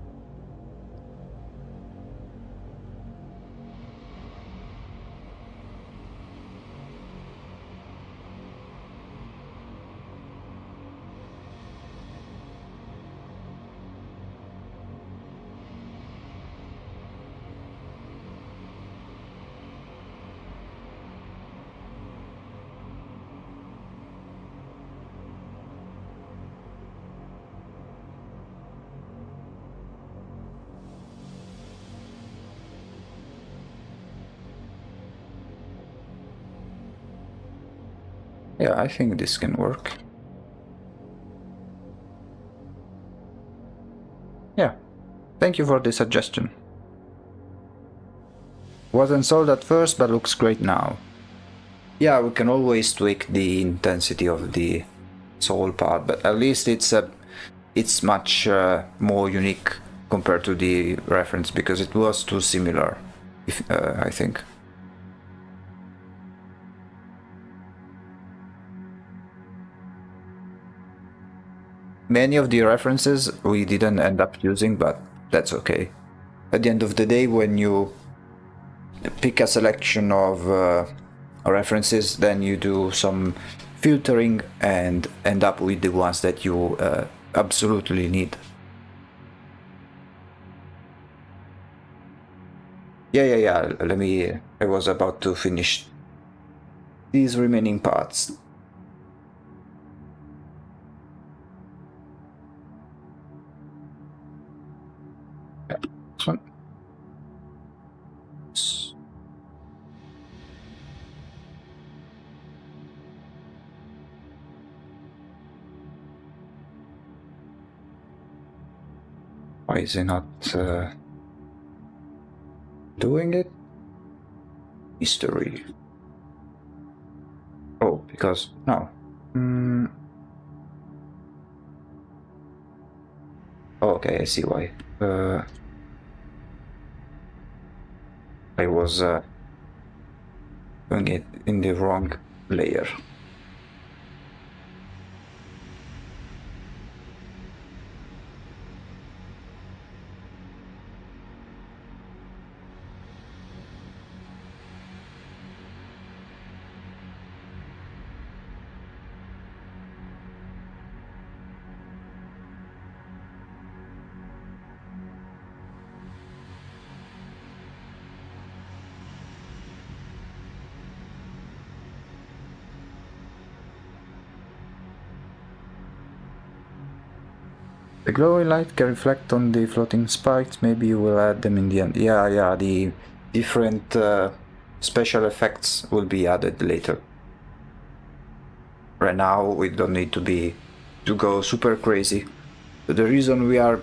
Yeah, I think this can work. Yeah, thank you for the suggestion. Wasn't sold at first, but looks great now. Yeah, we can always tweak the intensity of the soul part, but at least it's much more unique compared to the reference, because it was too similar, I think. Many of the references we didn't end up using, but that's okay. At the end of the day, when you pick a selection of references, then you do some filtering and end up with the ones that you absolutely need. Yeah. I was about to finish these remaining parts. Yeah, this one. Why is it not doing it? History. Oh, because no. Oh, okay, I see why. I was doing it in the wrong layer. The glowing light can reflect on the floating spikes. Maybe you will add them in the end. Yeah, the different special effects will be added later. Right now we don't need to go super crazy. The reason we are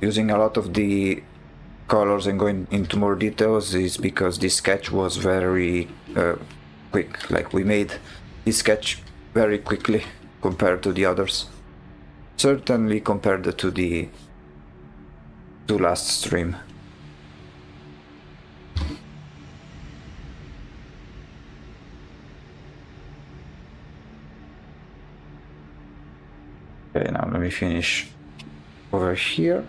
using a lot of the colors and going into more details is because this sketch was very quick. Like, we made this sketch very quickly compared to the others. Certainly compared to the last stream. Okay, now let me finish over here.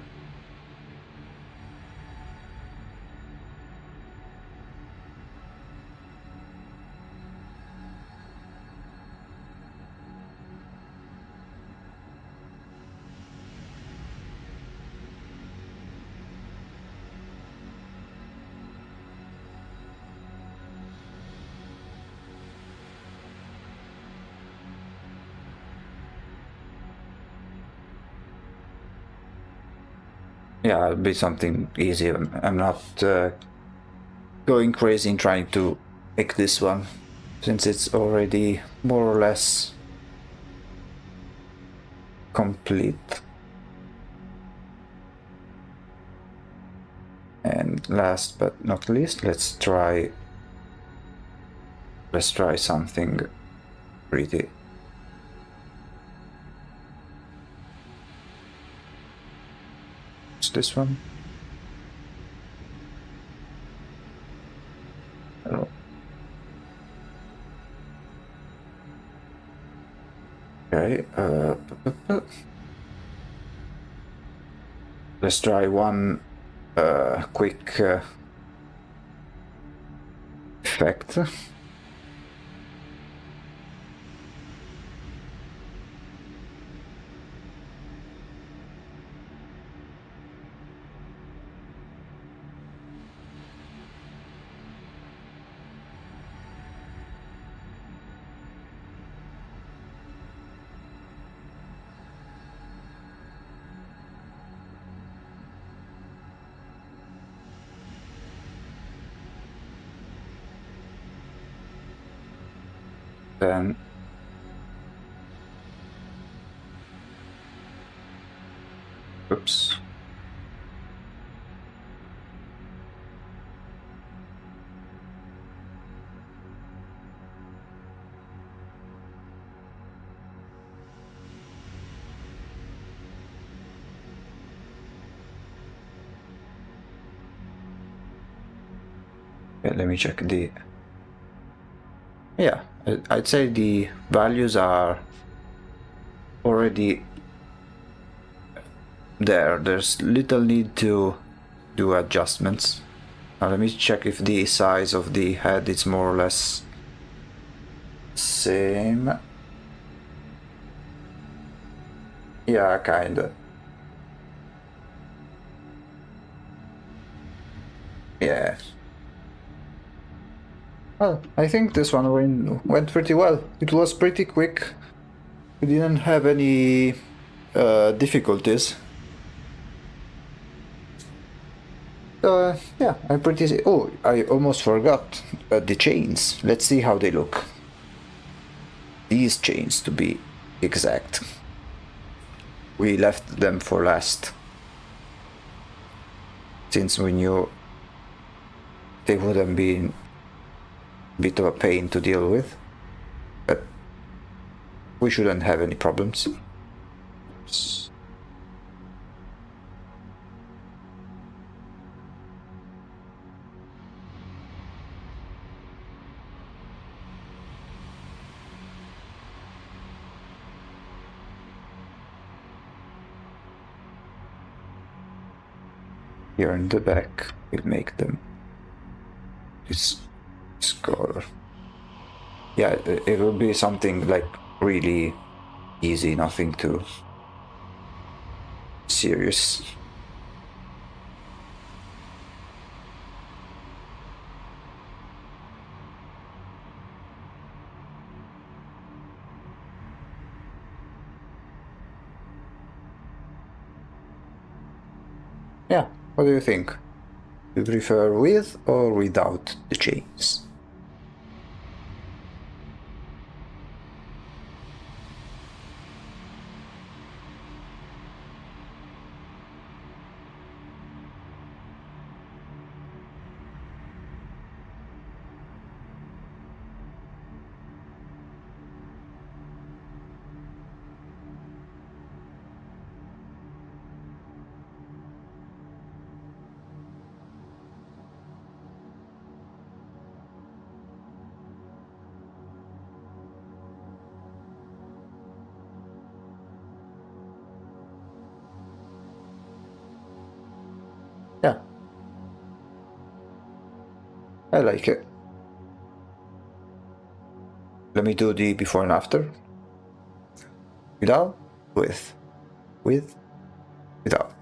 Yeah, it'll be something easy. I'm not going crazy in trying to make this one, since it's already more or less complete. And last but not least, let's try something pretty. It's this one. Oh. Okay. Let's try one quick effect. Then oops. Let me check the... Yeah, I'd say the values are already there. There's little need to do adjustments. Now let me check if the size of the head is more or less same. Yeah, kinda. Yeah. Well, I think this one went pretty well. It was pretty quick. We didn't have any difficulties. Yeah, I'm pretty... Oh, I almost forgot the chains. Let's see how they look. These chains, to be exact. We left them for last, since we knew they wouldn't be a bit of a pain to deal with, but we shouldn't have any problems. Here in the back, we'll make them this color. Yeah, it will be something like really easy, nothing too serious. Yeah, what do you think? Do you prefer with or without the chains? Yeah, I like it. Let me do the before and after. Without, with, without.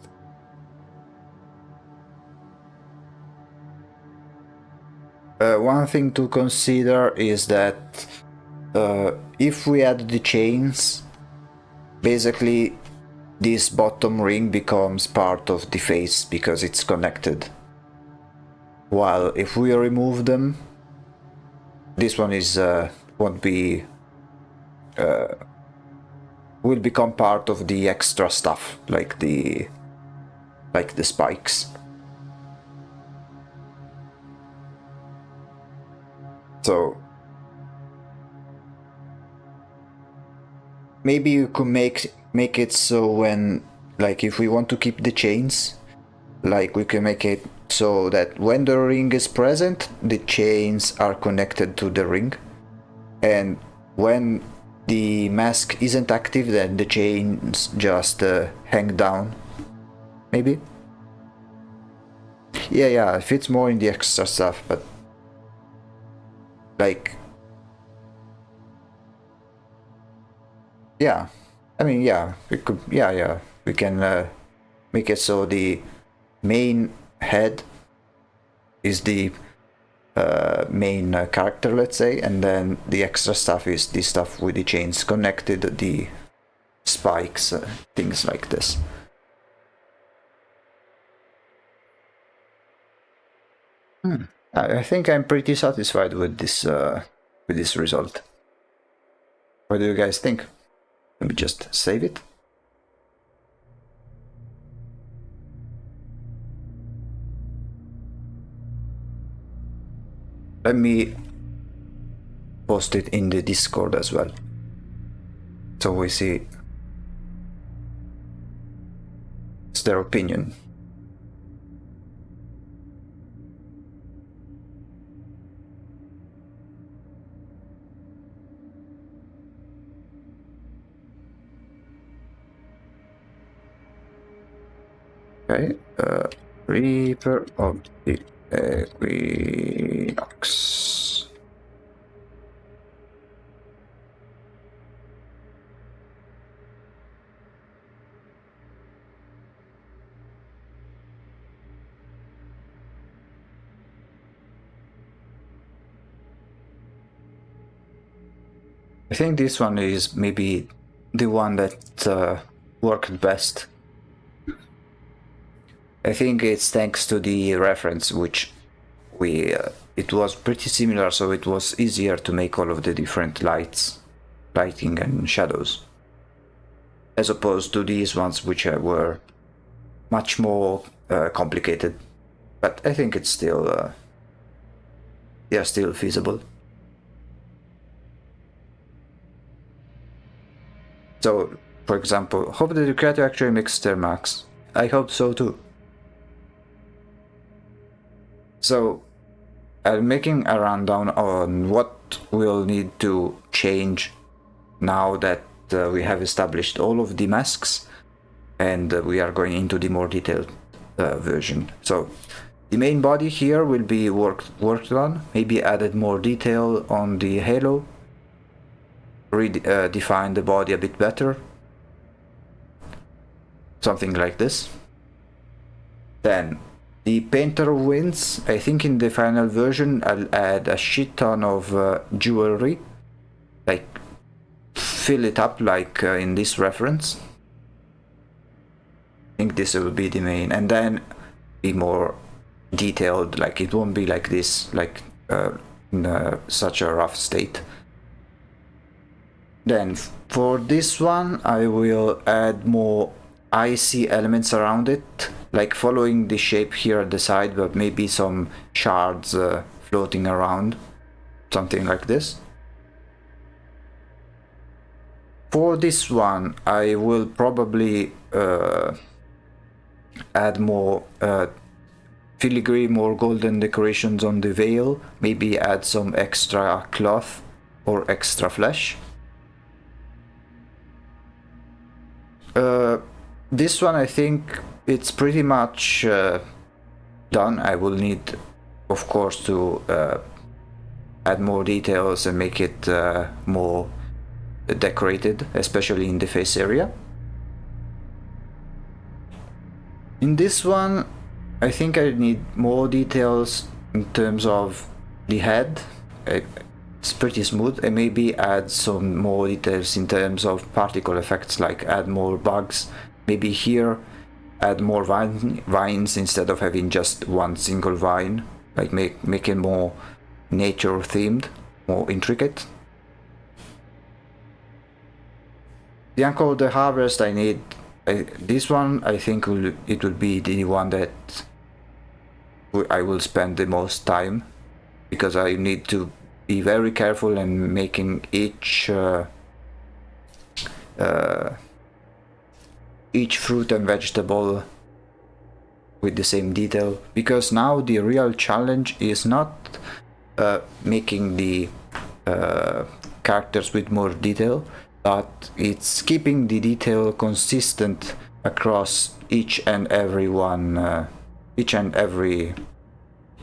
One thing to consider is that if we add the chains, basically this bottom ring becomes part of the face because it's connected. While if we remove them, this one is won't be will become part of the extra stuff, like the spikes. So maybe you could make it so when, like, if we want to keep the chains, Like we can make it so that when the ring is present, the chains are connected to the ring, and when the mask isn't active, then the chains just hang down. Maybe. Yeah, it fits more in the extra stuff, but like, yeah, I mean, yeah, we could, yeah, we can make it so the main head is the main character, let's say, and then the extra stuff is the stuff with the chains connected, the spikes, things like this. I think I'm pretty satisfied with this result. What do you guys think? Let me just save it. Let me post it in the Discord as well, so we see their opinion. Okay, Reaper of the Equinox. I think this one is maybe the one that worked best. I think it's thanks to the reference, which it was pretty similar, so it was easier to make all of the different lighting and shadows, as opposed to these ones, which were much more complicated. But I think it's still they are still feasible. So, for example, hope that the creator actually makes their max. I hope so too. So, I'm making a rundown on what we'll need to change now that we have established all of the masks, and we are going into the more detailed version. So, the main body here will be worked on, maybe added more detail on the halo, redefine the body a bit better, something like this. Then the Painter of Winds, I think in the final version I'll add a shit ton of jewelry, like fill it up like in this reference. I think this will be the main, and then be more detailed, like it won't be like this, like in such a rough state. Then for this one I will add more icy elements around it, like following the shape here at the side, but maybe some shards floating around, something like this. For this one I will probably add more filigree, more golden decorations on the veil, maybe add some extra cloth or extra flesh. This one I think it's pretty much done. I will need, of course, to add more details and make it more decorated, especially in the face area. In this one I think I need more details in terms of the head. It's pretty smooth, and maybe add some more details in terms of particle effects, like add more bugs, maybe here add more vines instead of having just one single vine, like make it more nature themed, more intricate. The Uncle of the Harvest, I need this one. I think it will be the one that I will spend the most time, because I need to be very careful in making each fruit and vegetable with the same detail, because now the real challenge is not making the characters with more detail, but it's keeping the detail consistent across each and every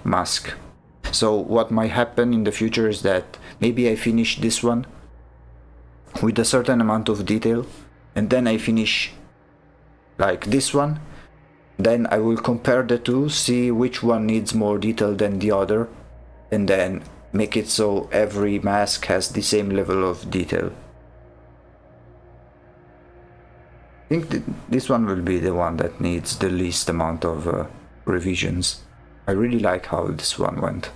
mask. So what might happen in the future is that maybe I finish this one with a certain amount of detail, and then I finish like this one, then I will compare the two, see which one needs more detail than the other, and then make it so every mask has the same level of detail. I think this one will be the one that needs the least amount of revisions. I really like how this one went.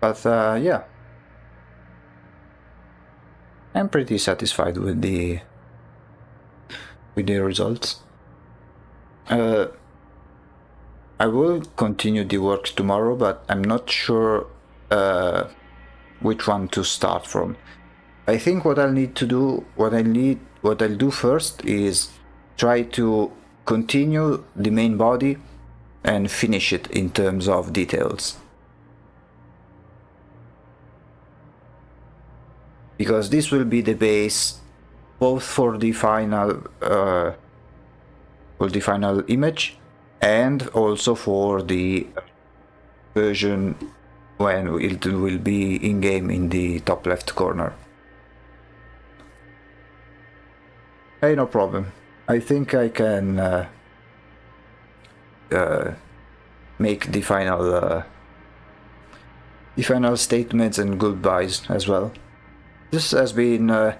But yeah, I'm pretty satisfied with the results. I will continue the works tomorrow, but I'm not sure which one to start from. I think what I'll need to do, what I'll do first is try to continue the main body and finish it in terms of details. Because this will be the base both for the final image and also for the version when it will be in-game in the top left corner. Hey, no problem. I think I can make the final statements and goodbyes as well. This has been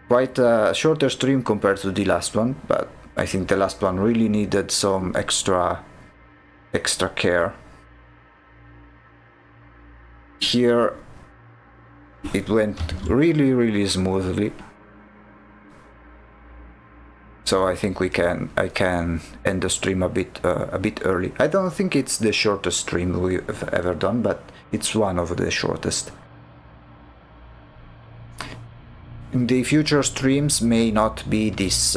quite a shorter stream compared to the last one, but I think the last one really needed some extra care. Here it went really smoothly, so I think I can end the stream a bit early. I don't think it's the shortest stream we've ever done, but it's one of the shortest. The future streams may not be this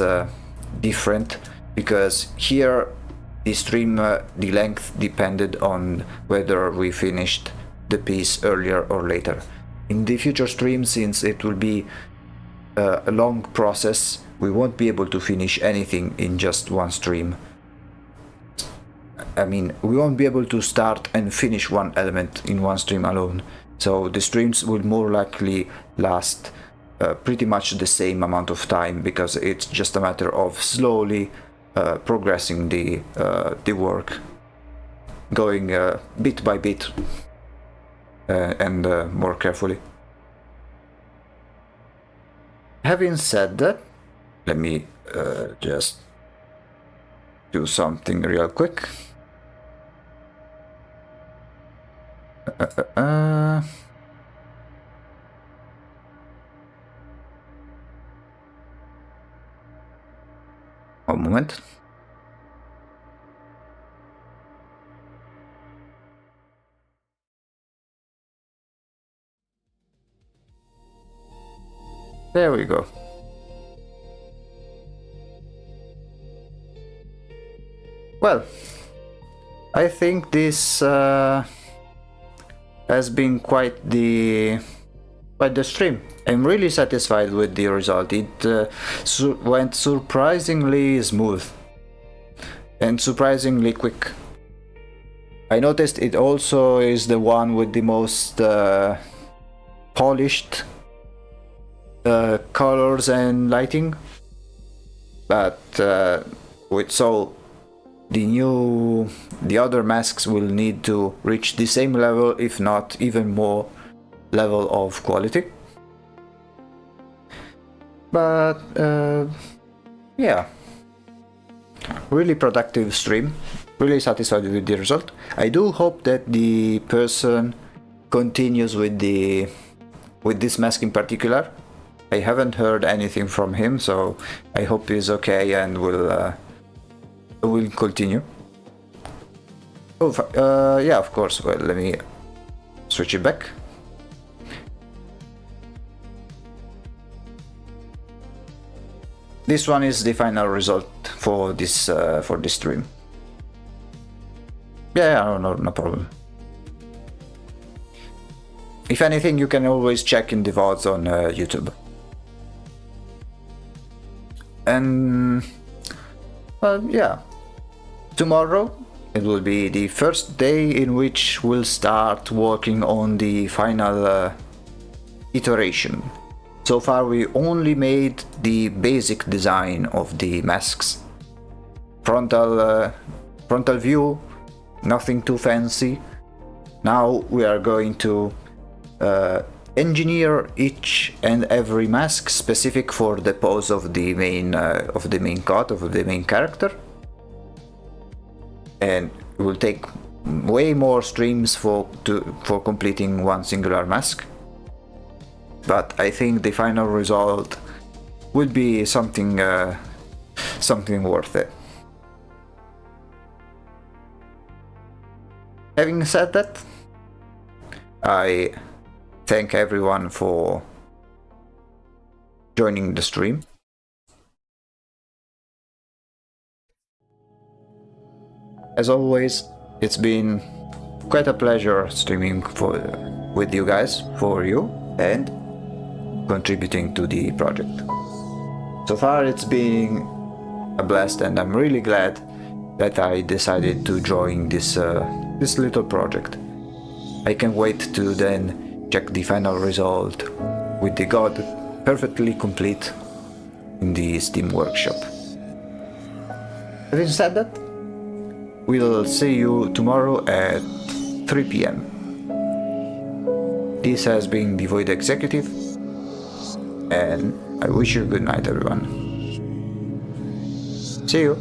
different, because here the stream, the length depended on whether we finished the piece earlier or later. In the future stream, since it will be a long process, we won't be able to finish anything in just one stream. I mean, we won't be able to start and finish one element in one stream alone, so the streams will more likely last pretty much the same amount of time, because it's just a matter of slowly progressing the work, going bit by bit and more carefully. Having said that, let me just do something real quick. One moment. There we go. Well, I think this has been quite the stream. I'm really satisfied with the result. It went surprisingly smooth and surprisingly quick. I noticed it also is the one with the most polished colors and lighting, but the other masks will need to reach the same level, if not even more level of quality. But yeah, really productive stream, really satisfied with the result. I do hope that the person continues with this mask in particular. I haven't heard anything from him, so I hope he's okay and will I will continue. Oh, yeah, of course. Well, let me switch it back. This one is the final result for this stream. Yeah, no problem. If anything, you can always check in the VODs on YouTube. And yeah, tomorrow it will be the first day in which we'll start working on the final iteration. So far we only made the basic design of the masks. Frontal view, nothing too fancy. Now we are going to engineer each and every mask specific for the pose of the main god, of the main character. And it will take way more streams for completing one singular mask. But I think the final result will be something worth it. Having said that, I thank everyone for joining the stream. As always, it's been quite a pleasure streaming with you guys, for you, and contributing to the project. So far it's been a blast, and I'm really glad that I decided to join this little project. I can't wait to then check the final result with the god perfectly complete in the Steam Workshop. Having said that, we'll see you tomorrow at 3 PM. This has been the Void Executive, and I wish you a good night, everyone. See you!